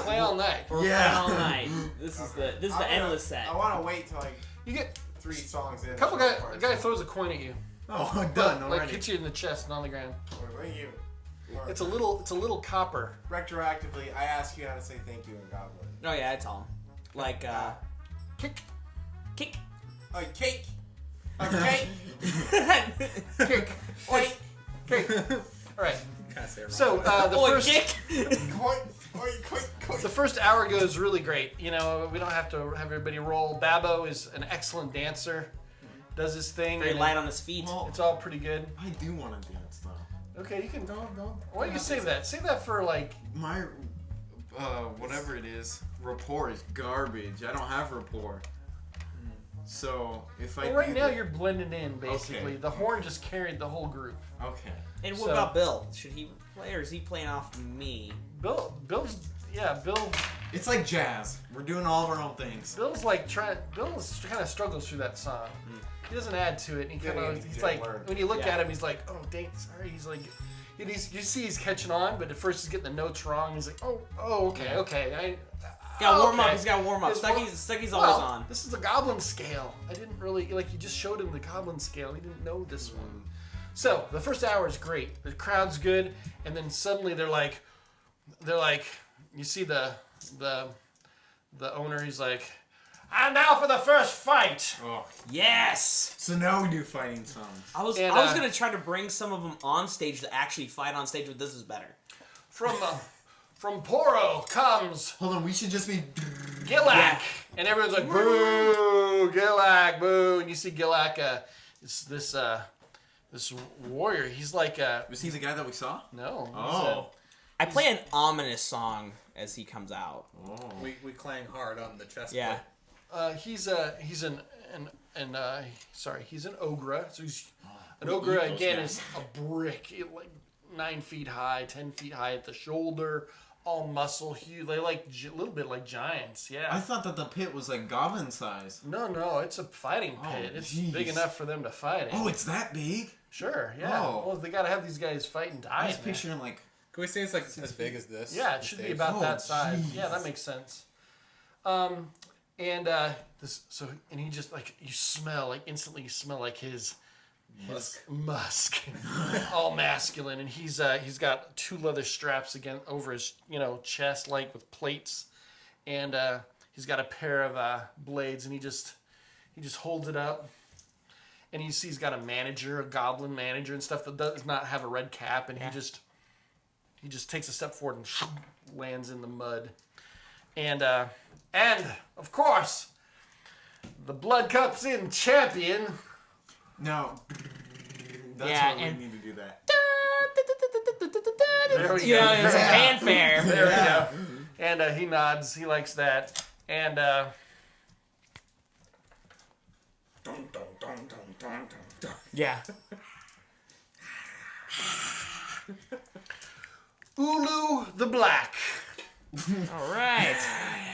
Speaker 1: play all night.
Speaker 3: We're
Speaker 6: Yeah.
Speaker 3: playing all night. This is the endless set.
Speaker 7: I want to wait till like
Speaker 1: You get
Speaker 7: 3 songs in.
Speaker 1: a couple guy. A guy throws a coin at you.
Speaker 6: Oh, done
Speaker 1: Like
Speaker 6: already.
Speaker 1: hits you in the chest and on the ground.
Speaker 7: Thank you.
Speaker 1: It's a little copper.
Speaker 7: Retroactively, I ask you how to say thank you in Goblin.
Speaker 3: Oh yeah, I tell him. Like
Speaker 1: Kick.
Speaker 3: kick.
Speaker 7: Oh, cake. A cake.
Speaker 1: Kick.
Speaker 7: Cake.
Speaker 1: Kick. All right.
Speaker 5: Kind of say it wrong.
Speaker 1: So the
Speaker 3: Oi,
Speaker 1: first.
Speaker 3: kick.
Speaker 7: Coin. Oi, coin, coin.
Speaker 1: The first hour goes really great. You know, we don't have to have everybody roll. Babbo is an excellent dancer. Does his thing.
Speaker 3: Very
Speaker 1: and
Speaker 3: light on his feet.
Speaker 6: Well,
Speaker 1: It's all pretty good.
Speaker 6: I do want to dance though.
Speaker 1: Okay, you can.
Speaker 7: Don't.
Speaker 1: Why don't you save that? Save that for like.
Speaker 6: My, whatever it is, rapport is garbage. I don't have rapport. So if I
Speaker 1: Well, right
Speaker 6: do
Speaker 1: now
Speaker 6: the-
Speaker 1: you're blending in basically.
Speaker 6: Okay.
Speaker 1: The horn just carried the whole group.
Speaker 6: Okay.
Speaker 3: And what
Speaker 1: So-
Speaker 3: about Bill? Should he play or is he playing off me?
Speaker 1: Bill.
Speaker 6: It's like jazz. We're doing all of our own things.
Speaker 1: Bill's like Bill's kind of struggles through that song. He doesn't add to it. And he
Speaker 7: Yeah,
Speaker 1: kind of.
Speaker 7: he
Speaker 1: He's
Speaker 7: didn't
Speaker 1: like
Speaker 7: learn.
Speaker 1: when you look
Speaker 3: Yeah.
Speaker 1: at him, he's like, oh dang, sorry. He's like. And you see he's catching on, but at first he's getting the notes wrong. He's like, okay.
Speaker 3: Got warm up.
Speaker 1: okay.
Speaker 3: He's got warm up.
Speaker 1: His
Speaker 3: Stucky's
Speaker 1: well,
Speaker 3: always on.
Speaker 1: This is the goblin scale. I didn't really like. You just showed him the goblin scale. He didn't know this one. So the first hour is great. The crowd's good, and then suddenly they're like, you see the owner. He's like, and now for the first fight.
Speaker 6: Oh.
Speaker 3: Yes.
Speaker 6: So now we do fighting songs.
Speaker 3: I was
Speaker 1: And,
Speaker 3: gonna try to bring some of them on stage to actually fight on stage, but this is better.
Speaker 1: From Poro comes
Speaker 6: Hold on, we should just be.
Speaker 1: Gilak,
Speaker 3: Yeah.
Speaker 1: and everyone's like, boo, Gilak, boo, and you see Gilak, this warrior. He's like,
Speaker 6: Was he the guy that we saw?
Speaker 1: no. he's
Speaker 6: Oh.
Speaker 3: I play an ominous song as he comes out.
Speaker 6: Oh.
Speaker 5: We clang hard on the chest
Speaker 3: Yeah.
Speaker 5: plate.
Speaker 1: He's an ogre. So he's an ogre again is a brick, like 9 feet high, 10 feet high at the shoulder, all muscle, huge. They like a little bit like giants. Yeah.
Speaker 6: I thought that the pit was like goblin size.
Speaker 1: No, it's a fighting pit. It's big enough for them to fight in.
Speaker 6: Oh, it's that big?
Speaker 1: Sure, yeah.
Speaker 6: Oh.
Speaker 1: Well, they got to have these guys fight and die.
Speaker 6: I was
Speaker 1: in there.
Speaker 6: picturing like.
Speaker 5: Can we say it's like as big as this?
Speaker 1: Yeah, it
Speaker 5: the
Speaker 1: should be
Speaker 5: stage?
Speaker 1: about that size.
Speaker 6: jeez.
Speaker 1: Yeah, that makes sense. And he just like you smell like instantly you smell like his musk, all masculine, and he's got 2 leather straps again over his chest like with plates, and he's got a pair of blades, and he just holds it up, and you see he's got a goblin manager and stuff that does not have a red cap, and he just takes a step forward and lands in the mud. And of course, the Blood Cup's in champion.
Speaker 6: No. That's
Speaker 3: Yeah,
Speaker 6: what
Speaker 3: and-
Speaker 6: we need to do that.
Speaker 1: There we go.
Speaker 3: Yeah, it's a fanfare.
Speaker 1: There we go. And he nods. He likes that. And
Speaker 3: Yeah.
Speaker 1: Ulu the Black.
Speaker 3: All right.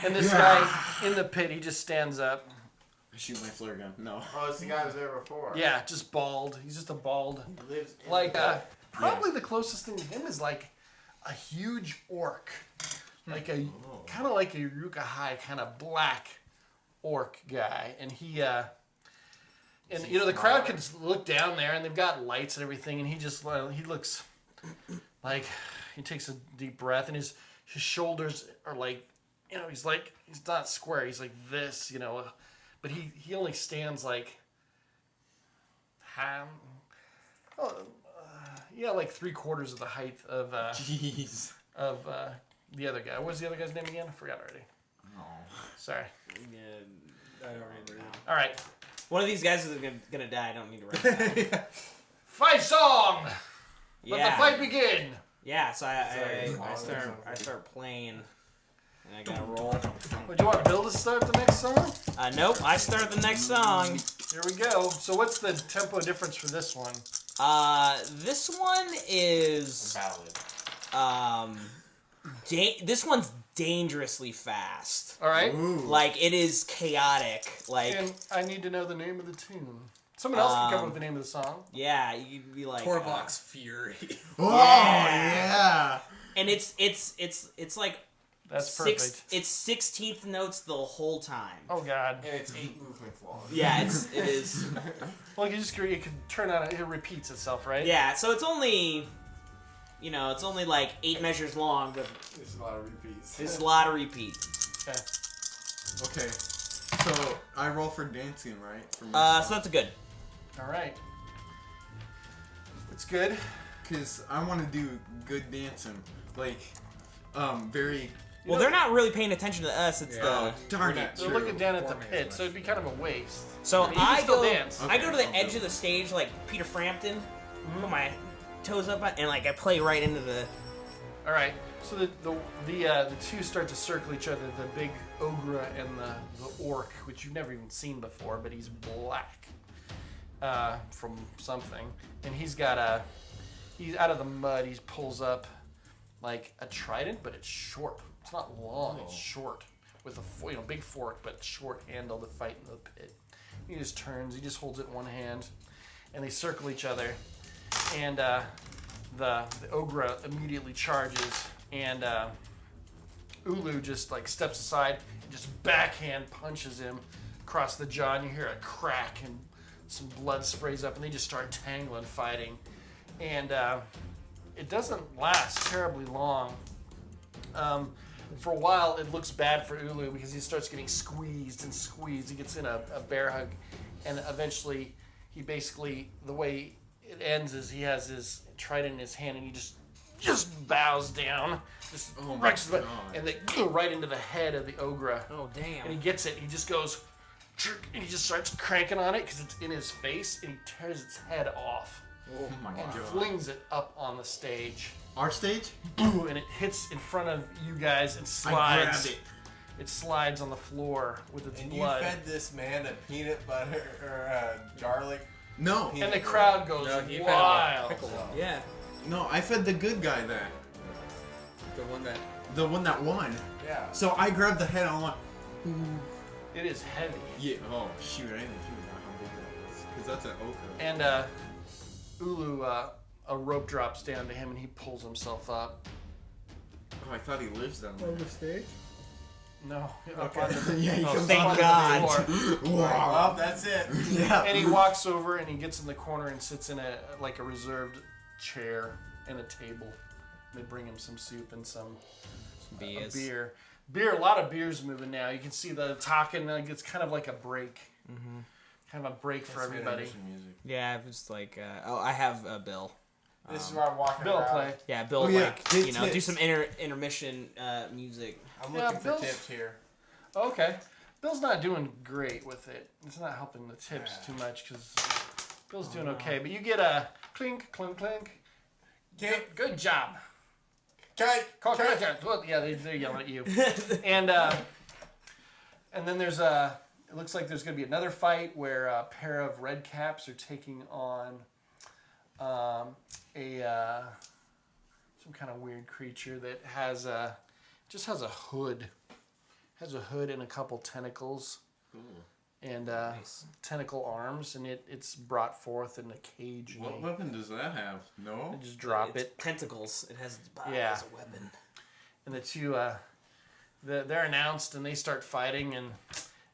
Speaker 1: And this guy in the pit, he just stands up.
Speaker 6: I shoot my flare gun. No.
Speaker 7: Oh, it's the guy who was there before.
Speaker 1: Yeah, just bald. He's just a bald.
Speaker 7: He lives in
Speaker 1: Like,
Speaker 7: the
Speaker 1: probably the closest thing to him is like a huge orc. Like a, kind of like a Uruka High kind of black orc guy. And he, and the crowd can look down there and they've got lights and everything. And he just, he looks like, he takes a deep breath and his shoulders are like, he's not square. He's like this, but he only stands like, like 3/4 of the height of
Speaker 6: Jeez.
Speaker 1: the other guy. What was the other guy's name again? I forgot already.
Speaker 6: Oh.
Speaker 1: Sorry.
Speaker 5: I don't remember.
Speaker 1: All right.
Speaker 3: One of these guys is gonna die. I don't need to write it down.
Speaker 1: Fight song. Let
Speaker 3: Yeah.
Speaker 1: the fight begin.
Speaker 3: Yeah. So I
Speaker 7: Sorry.
Speaker 3: start playing, and I gotta roll.
Speaker 1: Would you want Bill to start the next song?
Speaker 3: Nope. I start the next song.
Speaker 1: Here we go. So what's the tempo difference for this one?
Speaker 3: This one is
Speaker 7: ballad.
Speaker 3: this one's dangerously fast.
Speaker 1: All right.
Speaker 6: Ooh.
Speaker 3: Like it is chaotic. Like
Speaker 1: And I need to know the name of the tune. Someone else can come up with the name of the song.
Speaker 3: yeah, you'd be like
Speaker 5: Torvok's Fury.
Speaker 6: Oh,
Speaker 3: Yeah.
Speaker 6: yeah.
Speaker 3: and it's like
Speaker 1: That's perfect.
Speaker 3: It's 16th notes the whole time.
Speaker 1: Oh God.
Speaker 7: And it's 8 movement flaws.
Speaker 3: Yeah, it is.
Speaker 1: Well, you can turn on it. It repeats itself, right?
Speaker 3: Yeah, so it's only like 8 measures long, but
Speaker 7: There's a lot of repeats.
Speaker 3: there's a lot of repeats.
Speaker 1: Okay.
Speaker 6: Okay. So I roll for dancing, right? For
Speaker 3: So that's good.
Speaker 1: All right. It's good.
Speaker 6: Because I want to do good dancing. Like, very.
Speaker 3: Well, they're not really paying attention to us. It's
Speaker 5: Yeah.
Speaker 6: Darn it.
Speaker 1: They're looking down at the
Speaker 5: Forming
Speaker 1: pit,
Speaker 5: as
Speaker 1: so it'd be kind of a waste.
Speaker 3: so
Speaker 1: You can still dance.
Speaker 3: I go to the
Speaker 6: Okay,
Speaker 3: edge of the stage like Peter Frampton, put my toes up, and like I play right into the.
Speaker 1: All right. So the two start to circle each other. The big ogre and the orc, which you've never even seen before, but he's black from something, and he's out of the mud. He pulls up like a trident, but it's short. It's not long. It's short with a big fork, but short handle to fight in the pit. He just turns. He just holds it in one hand, and they circle each other, and the ogre immediately charges, and Ulu just like steps aside and just backhand punches him across the jaw, and you hear a crack and some blood sprays up, and they just start tangling, fighting, and it doesn't last terribly long. For a while, it looks bad for Ulu because he starts getting squeezed and squeezed. He gets in a bear hug, and eventually, the way it ends is he has his trident in his hand, and he just bows down, just
Speaker 6: Oh my
Speaker 1: right to the-
Speaker 6: God.
Speaker 1: and they go right into the head of the ogre.
Speaker 3: Oh damn!
Speaker 1: And he gets it. He just goes, and he just starts cranking on it because it's in his face, and he tears its head off
Speaker 6: Oh my
Speaker 1: and
Speaker 6: god.
Speaker 1: flings it up on the stage.
Speaker 6: Our stage?
Speaker 1: Boo! And it hits in front of you guys and
Speaker 6: I
Speaker 1: slides.
Speaker 6: grabbed it.
Speaker 1: It slides on the floor with its
Speaker 7: And
Speaker 1: blood.
Speaker 7: you fed this man a peanut butter or garlic.
Speaker 6: No.
Speaker 1: And the crowd goes
Speaker 5: No, you fed him a
Speaker 1: wild.
Speaker 5: pickle.
Speaker 3: Yeah.
Speaker 6: No, I fed the good guy that.
Speaker 5: The one that.
Speaker 6: The one that won.
Speaker 7: Yeah.
Speaker 6: So I grabbed the head. I'm like,
Speaker 1: It is heavy.
Speaker 6: yeah. Oh shoot! I didn't figure out how big that is. Because that's an Oka.
Speaker 1: And Ulu, a rope drops down to him, and he pulls himself up.
Speaker 6: Oh, I thought he lives down there.
Speaker 5: On the stage?
Speaker 1: No, up
Speaker 5: Okay.
Speaker 1: on the,
Speaker 6: Yeah, he
Speaker 1: no,
Speaker 6: comes
Speaker 1: up
Speaker 3: Thank
Speaker 1: onto the
Speaker 3: God.
Speaker 1: floor.
Speaker 7: Well, that's it.
Speaker 6: Yeah.
Speaker 1: And he walks over and he gets in the corner and sits in a reserved chair and a table. They bring him some soup and some
Speaker 3: BS.
Speaker 1: beer. A lot of beers moving now. You can see the talking. It's kind of like a break.
Speaker 3: Mm-hmm.
Speaker 1: Kind of a break for
Speaker 7: That's good
Speaker 1: everybody.
Speaker 7: intermission music.
Speaker 3: Yeah, it was like, I have Bill.
Speaker 7: This is where I'm walking
Speaker 1: Bill
Speaker 7: around.
Speaker 1: play.
Speaker 3: Yeah, Bill,
Speaker 6: Oh, yeah.
Speaker 3: like,
Speaker 6: Hits,
Speaker 3: you know, do
Speaker 6: hits.
Speaker 3: some intermission music.
Speaker 7: I'm
Speaker 1: Yeah,
Speaker 7: looking for
Speaker 1: Bill's-
Speaker 7: tips here.
Speaker 1: Okay. Bill's not doing great with it. It's not helping the tips
Speaker 7: Yeah.
Speaker 1: too much because Bill's doing okay. But you get a clink, clink, clink. Good job. Well, yeah, they're yelling at you. And then there's it looks like there's going to be another fight where a pair of red caps are taking on some kind of weird creature that has just has a hood. Has a hood and a couple tentacles. And
Speaker 3: Nice.
Speaker 1: tentacle arms, and it's brought forth in a cage. And
Speaker 6: What
Speaker 1: they-
Speaker 6: weapon does that have? No.
Speaker 1: they just drop
Speaker 3: It's
Speaker 1: it.
Speaker 3: Tentacles. It has its body
Speaker 1: Yeah.
Speaker 3: as a weapon.
Speaker 1: And the two they're announced and they start fighting, and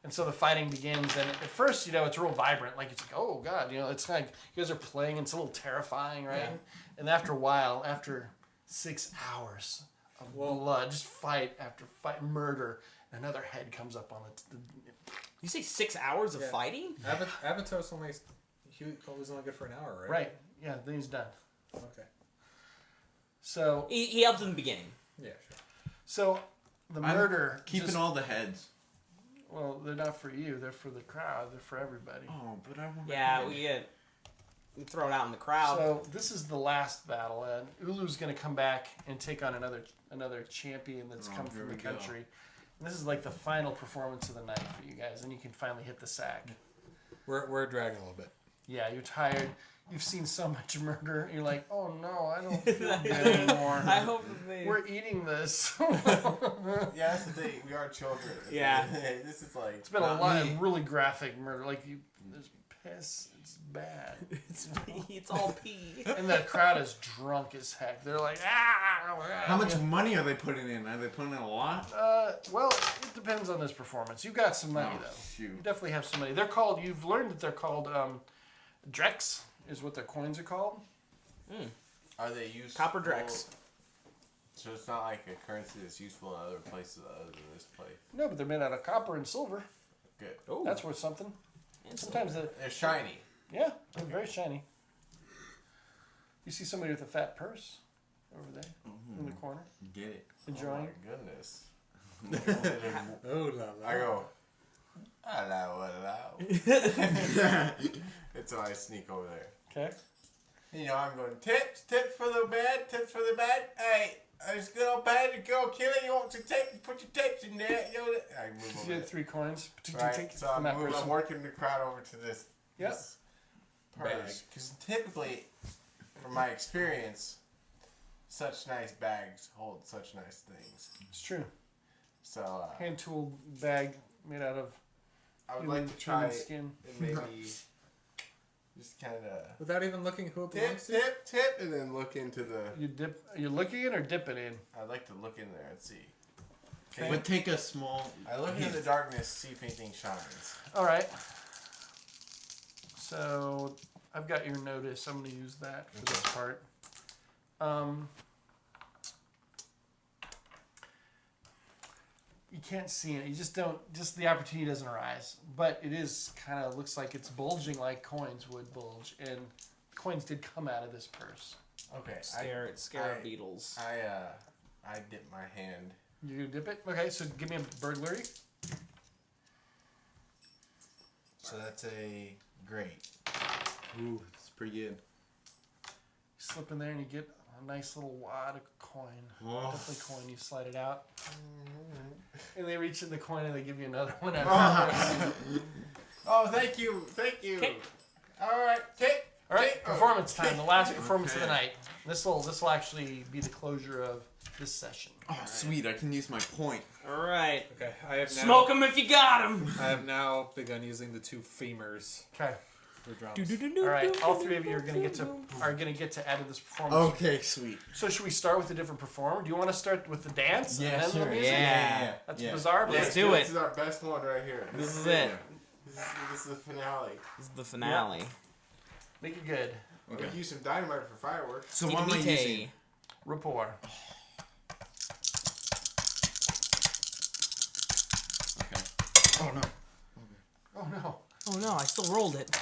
Speaker 1: so the fighting begins. And at first, it's real vibrant, like it's like, oh god, it's like you guys are playing, and it's a little terrifying, right?
Speaker 3: Yeah.
Speaker 1: And after a while, after 6 hours of blood, just fight after fight, murder, and another head comes up on the
Speaker 3: You say 6 hours of
Speaker 5: Yeah.
Speaker 3: fighting?
Speaker 5: Avatar's only. He was only good for an hour, right?
Speaker 1: right. Yeah, then he's done.
Speaker 5: Okay.
Speaker 1: So
Speaker 3: He helped in the beginning.
Speaker 5: Yeah, sure.
Speaker 1: the
Speaker 6: I'm
Speaker 1: murder
Speaker 6: Keeping
Speaker 1: just-
Speaker 6: all the heads.
Speaker 1: well, they're not for you. They're for the crowd. They're for everybody.
Speaker 6: Oh, but I want.
Speaker 3: Yeah, we throw it out in the crowd.
Speaker 1: So this is the last battle, and Ulu's going to come back and take on another champion that's come
Speaker 6: here
Speaker 1: from the
Speaker 6: we go.
Speaker 1: country. And this is like the final performance of the night for you guys, and you can finally hit the sack.
Speaker 5: We're dragging a little bit.
Speaker 1: Yeah, you're tired. You've seen so much murder. You're like, oh no, I don't feel good anymore.
Speaker 3: I hope that they...
Speaker 1: We're eating this.
Speaker 7: Yeah, that's the thing. We are children.
Speaker 3: Yeah.
Speaker 7: This is like.
Speaker 1: It's been a
Speaker 6: Not
Speaker 1: lot
Speaker 6: me.
Speaker 1: of really graphic murder. Like there's piss. It's bad.
Speaker 3: it's all pee.
Speaker 1: And the crowd is drunk as heck. They're like, ah.
Speaker 6: How much money are they putting in? Are they putting in a lot?
Speaker 1: Well, it depends on this performance. You got some money
Speaker 6: Oh,
Speaker 1: though. You
Speaker 6: shoot.
Speaker 1: definitely have some money. They're called. You've learned that they're called Drex is what their coins are called.
Speaker 7: Are they useful?
Speaker 3: Copper Drex.
Speaker 7: So it's not like a currency that's useful in other places other than this place.
Speaker 1: No, but they're made out of copper and silver.
Speaker 7: Good.
Speaker 3: Oh,
Speaker 1: That's worth something.
Speaker 3: and
Speaker 1: Sometimes
Speaker 7: They're shiny.
Speaker 1: they're very shiny. You see somebody with a fat purse over there in the corner
Speaker 6: Get it.
Speaker 1: enjoying.
Speaker 7: Oh my goodness.
Speaker 5: Oh la la.
Speaker 7: I go. Hello. It's I sneak over there.
Speaker 1: Okay.
Speaker 7: I'm going tips for the bed, tips for the bed. Hey, it's good old bad to go kill it. You want some tips? Put your tips in there. I move
Speaker 1: You
Speaker 7: over
Speaker 1: get
Speaker 7: there.
Speaker 1: 3 coins.
Speaker 7: Right, so
Speaker 1: from that
Speaker 7: I'm
Speaker 1: person.
Speaker 7: working the crowd over to this.
Speaker 1: Yep.
Speaker 7: This purse. Because typically, from my experience, such nice bags hold such nice things.
Speaker 1: It's true.
Speaker 7: So
Speaker 1: Hand tool bag made out of
Speaker 7: I would
Speaker 1: human,
Speaker 7: like to try
Speaker 1: human
Speaker 7: it
Speaker 1: skin.
Speaker 7: and maybe just kind of
Speaker 5: Without even looking who it belongs
Speaker 7: tip,
Speaker 5: to?
Speaker 7: tip, and then look into the.
Speaker 1: You're looking in or dipping in?
Speaker 7: I'd like to look in there and see.
Speaker 1: Okay.
Speaker 6: But take a small.
Speaker 7: I look into the darkness, see if anything shines.
Speaker 1: All right. So I've got your notice. I'm going to use that for this part. You can't see it. You just don't. Just the opportunity doesn't arise. But it is kind of looks like it's bulging like coins would bulge, and coins did come out of this purse.
Speaker 7: Okay.
Speaker 3: Scarab beetles.
Speaker 7: I dip my hand.
Speaker 1: You gonna dip it? Okay. So give me a burglary.
Speaker 7: So that's a great.
Speaker 6: Ooh, it's pretty good.
Speaker 1: You slip in there and you get a nice little wad of coin.
Speaker 6: Oh.
Speaker 1: Definitely coin. You slide it out, and they reach in the coin and they give you another one.
Speaker 7: Oh, thank you.
Speaker 3: Okay.
Speaker 7: All right, take.
Speaker 1: All right,
Speaker 7: take-
Speaker 1: performance time. The last performance of the
Speaker 6: Okay.
Speaker 1: night. This will actually be the closure of this session.
Speaker 6: Oh, sweet! I can use my point.
Speaker 3: All right.
Speaker 5: Okay, I have now.
Speaker 3: Smoke him if you got him.
Speaker 5: I have now begun using the 2 femurs
Speaker 1: Okay.
Speaker 5: for drums.
Speaker 1: All right. All 3 of you are gonna get to add to this performance.
Speaker 6: Okay, sweet.
Speaker 1: So should we start with a different performer? Do you want to start with the dance?
Speaker 6: Yeah,
Speaker 1: and then
Speaker 6: sure.
Speaker 1: the music?
Speaker 3: Yeah.
Speaker 1: That's bizarre. But
Speaker 3: Let's do it.
Speaker 7: This is our best one right here.
Speaker 3: This is it.
Speaker 7: This is the finale.
Speaker 3: This is the finale.
Speaker 1: Make it good.
Speaker 6: Okay.
Speaker 7: We can use some dynamite for fireworks.
Speaker 6: So what am I using?
Speaker 1: Rapport.
Speaker 6: Okay. Oh no.
Speaker 1: Oh no.
Speaker 3: Oh no, I still rolled it.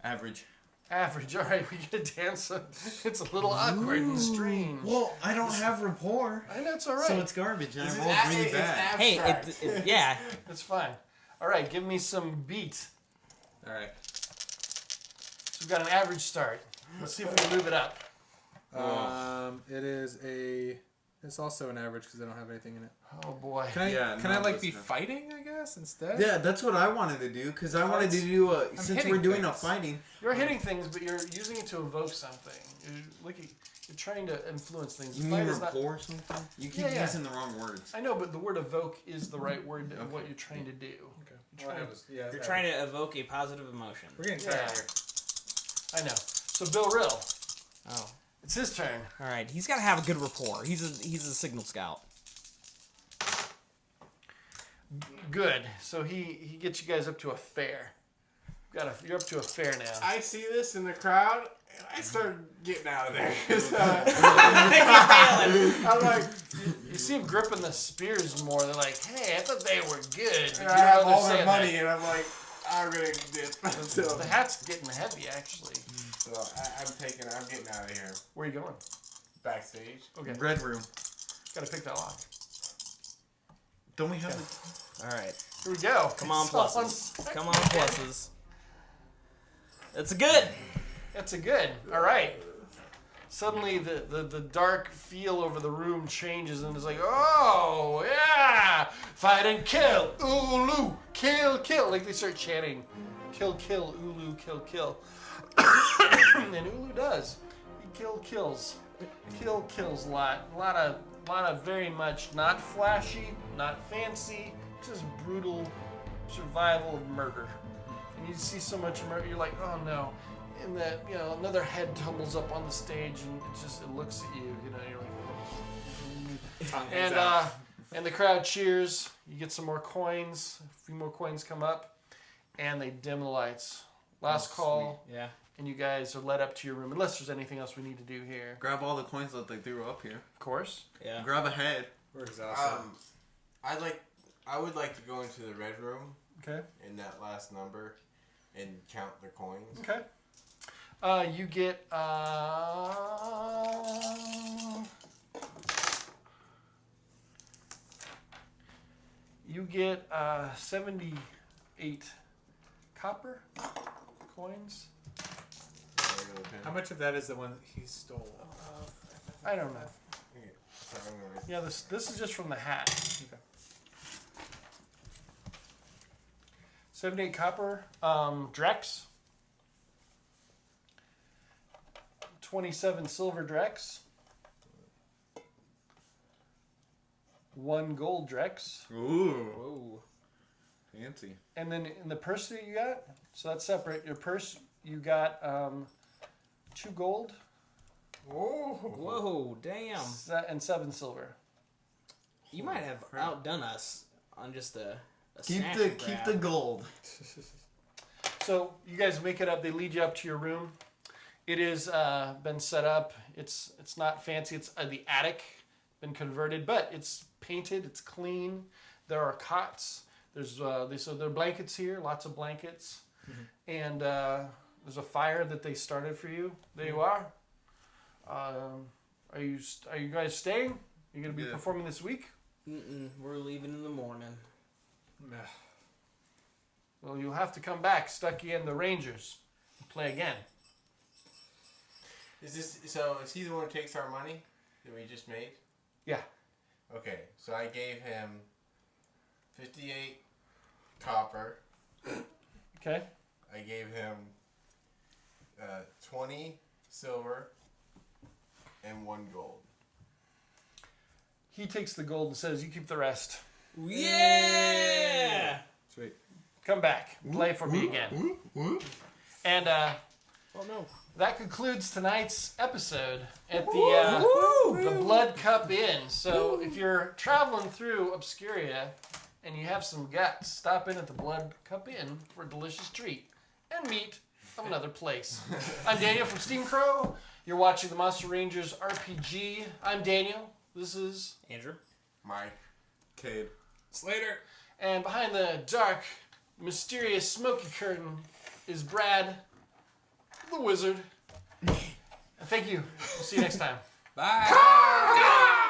Speaker 6: Average.
Speaker 1: Average. All right, we get a dance. It's a little awkward and strange.
Speaker 6: Well, I don't have rapport,
Speaker 1: I know it's all right.
Speaker 6: so it's garbage, and
Speaker 7: This
Speaker 6: I
Speaker 7: is
Speaker 6: rolled really
Speaker 7: it's
Speaker 6: bad.
Speaker 3: Hey,
Speaker 7: abstract.
Speaker 3: yeah.
Speaker 1: It's fine. All right, give me some beat.
Speaker 5: All right.
Speaker 1: So we've got an average start. Let's see if we can move it up.
Speaker 5: It is a. It's also an average because I don't have anything in it.
Speaker 1: Oh boy.
Speaker 5: Can I?
Speaker 6: Yeah,
Speaker 5: can
Speaker 6: no,
Speaker 5: I like
Speaker 6: that's
Speaker 5: be
Speaker 6: not-
Speaker 5: fighting? I guess instead.
Speaker 6: Yeah, that's what I wanted to do, because I wanted to do a. Since
Speaker 5: hitting
Speaker 6: we're doing a
Speaker 5: things.
Speaker 6: fighting.
Speaker 1: You're hitting things, but you're using it to evoke something. You're trying to influence things.
Speaker 6: You
Speaker 1: The
Speaker 6: mean
Speaker 1: fight is not-
Speaker 6: rapport or something? You keep
Speaker 1: Yeah.
Speaker 6: using the wrong words.
Speaker 1: I know, but the word evoke is the right word of what you're trying to do.
Speaker 5: Okay. Well, I was, yeah,
Speaker 3: You're trying to evoke a positive emotion.
Speaker 5: We're getting
Speaker 1: Yeah.
Speaker 5: tired here.
Speaker 1: I know. So Bill Rill,
Speaker 3: Oh.
Speaker 1: it's his turn.
Speaker 3: All right. He's got to have a good rapport. He's a signal scout.
Speaker 1: Good. So he gets you guys up to a fair. You're up to a fair now.
Speaker 7: I see this in the crowd, and I start getting out of there. 'Cause, I'm like,
Speaker 1: You see him gripping the spears more. They're like, hey, I thought they were good. But
Speaker 7: I
Speaker 1: you
Speaker 7: have
Speaker 1: don't
Speaker 7: all their
Speaker 1: understand
Speaker 7: money,
Speaker 1: that.
Speaker 7: and I'm like, I'm gonna dip. So,
Speaker 1: The hat's getting heavy, actually.
Speaker 7: I'm getting out of here.
Speaker 1: Where are you going?
Speaker 7: Backstage.
Speaker 1: Okay.
Speaker 6: Red room.
Speaker 1: Gotta pick that lock.
Speaker 6: Don't we have
Speaker 3: All right.
Speaker 1: Here we go.
Speaker 3: Come on,
Speaker 1: So
Speaker 3: pluses. Come on, pluses. That's a good.
Speaker 1: That's a good. All right. Suddenly the dark feel over the room changes and it's like, oh, yeah. Fight and kill. Ulu. Kill, kill. Like they start chanting. Kill, kill. Ulu, kill, kill. And Ulu does. He kills. Kill, kills a lot. A lot of very much not flashy, not fancy, just brutal survival of murder. And you see so much murder, you're like, oh no. And that, another head tumbles up on the stage and it looks at you, you're like, and the crowd cheers. You get some more coins. A few more coins come up, and they dim the lights. Last call,
Speaker 3: Yeah.
Speaker 1: and you guys are led up to your room. Unless there's anything else we need to do here,
Speaker 6: Grab all the coins that they threw up here.
Speaker 1: of course.
Speaker 3: Yeah.
Speaker 6: Grab a head.
Speaker 5: We're exhausted.
Speaker 7: I would like to go into the red room
Speaker 1: Okay.
Speaker 7: in that last number and count the coins.
Speaker 1: Okay. You get you get 78 copper coins.
Speaker 5: How much of that is the one that he stole?
Speaker 1: I don't know.
Speaker 7: Okay, so I'm gonna-
Speaker 1: Yeah, this is just from the hat.
Speaker 5: Okay.
Speaker 1: 78 copper. Drex. 27 silver Drex. 1 gold Drex.
Speaker 6: Ooh.
Speaker 3: Whoa.
Speaker 6: Fancy.
Speaker 1: And then in the purse that you got, so that's separate. Your purse, you got 2 gold
Speaker 3: Whoa. Damn.
Speaker 1: and 7 silver.
Speaker 3: You might have outdone us on just a
Speaker 6: Keep
Speaker 3: snatch
Speaker 6: the
Speaker 3: and
Speaker 6: keep
Speaker 3: grab.
Speaker 6: the gold.
Speaker 1: So you guys make it up. They lead you up to your room. It is been set up. It's not fancy. It's the attic, been converted, but it's painted. It's clean. There are cots. There's there are blankets here. Lots of blankets, and there's a fire that they started for you. There you are. Are you guys staying? Are you gonna be
Speaker 6: Yeah.
Speaker 1: performing this week?
Speaker 3: We're leaving in the morning.
Speaker 1: Well, you'll have to come back, Stucky and the Rangers, and play again.
Speaker 7: Is he the one who takes our money that we just made?
Speaker 1: Yeah.
Speaker 7: Okay, so I gave him 58 copper.
Speaker 1: Okay.
Speaker 7: I gave him 20 silver. and 1 gold.
Speaker 1: He takes the gold and says, "You keep the rest.
Speaker 3: Yeah!
Speaker 5: Sweet.
Speaker 1: Come back. Play for me again." And
Speaker 3: Oh no.
Speaker 1: that concludes tonight's episode at the Blood Cup Inn. So if you're traveling through Obscuria and you have some guts, stop in at the Blood Cup Inn for a delicious treat and meat of another place. I'm Daniel from Steam Crow. You're watching the Monster Rangers RPG. I'm Daniel. This is
Speaker 3: Andrew.
Speaker 7: Mike.
Speaker 6: Cade.
Speaker 5: Slater.
Speaker 1: And behind the dark, mysterious, smoky curtain is Brad, the wizard. And thank you. We'll see you next time.
Speaker 5: Bye.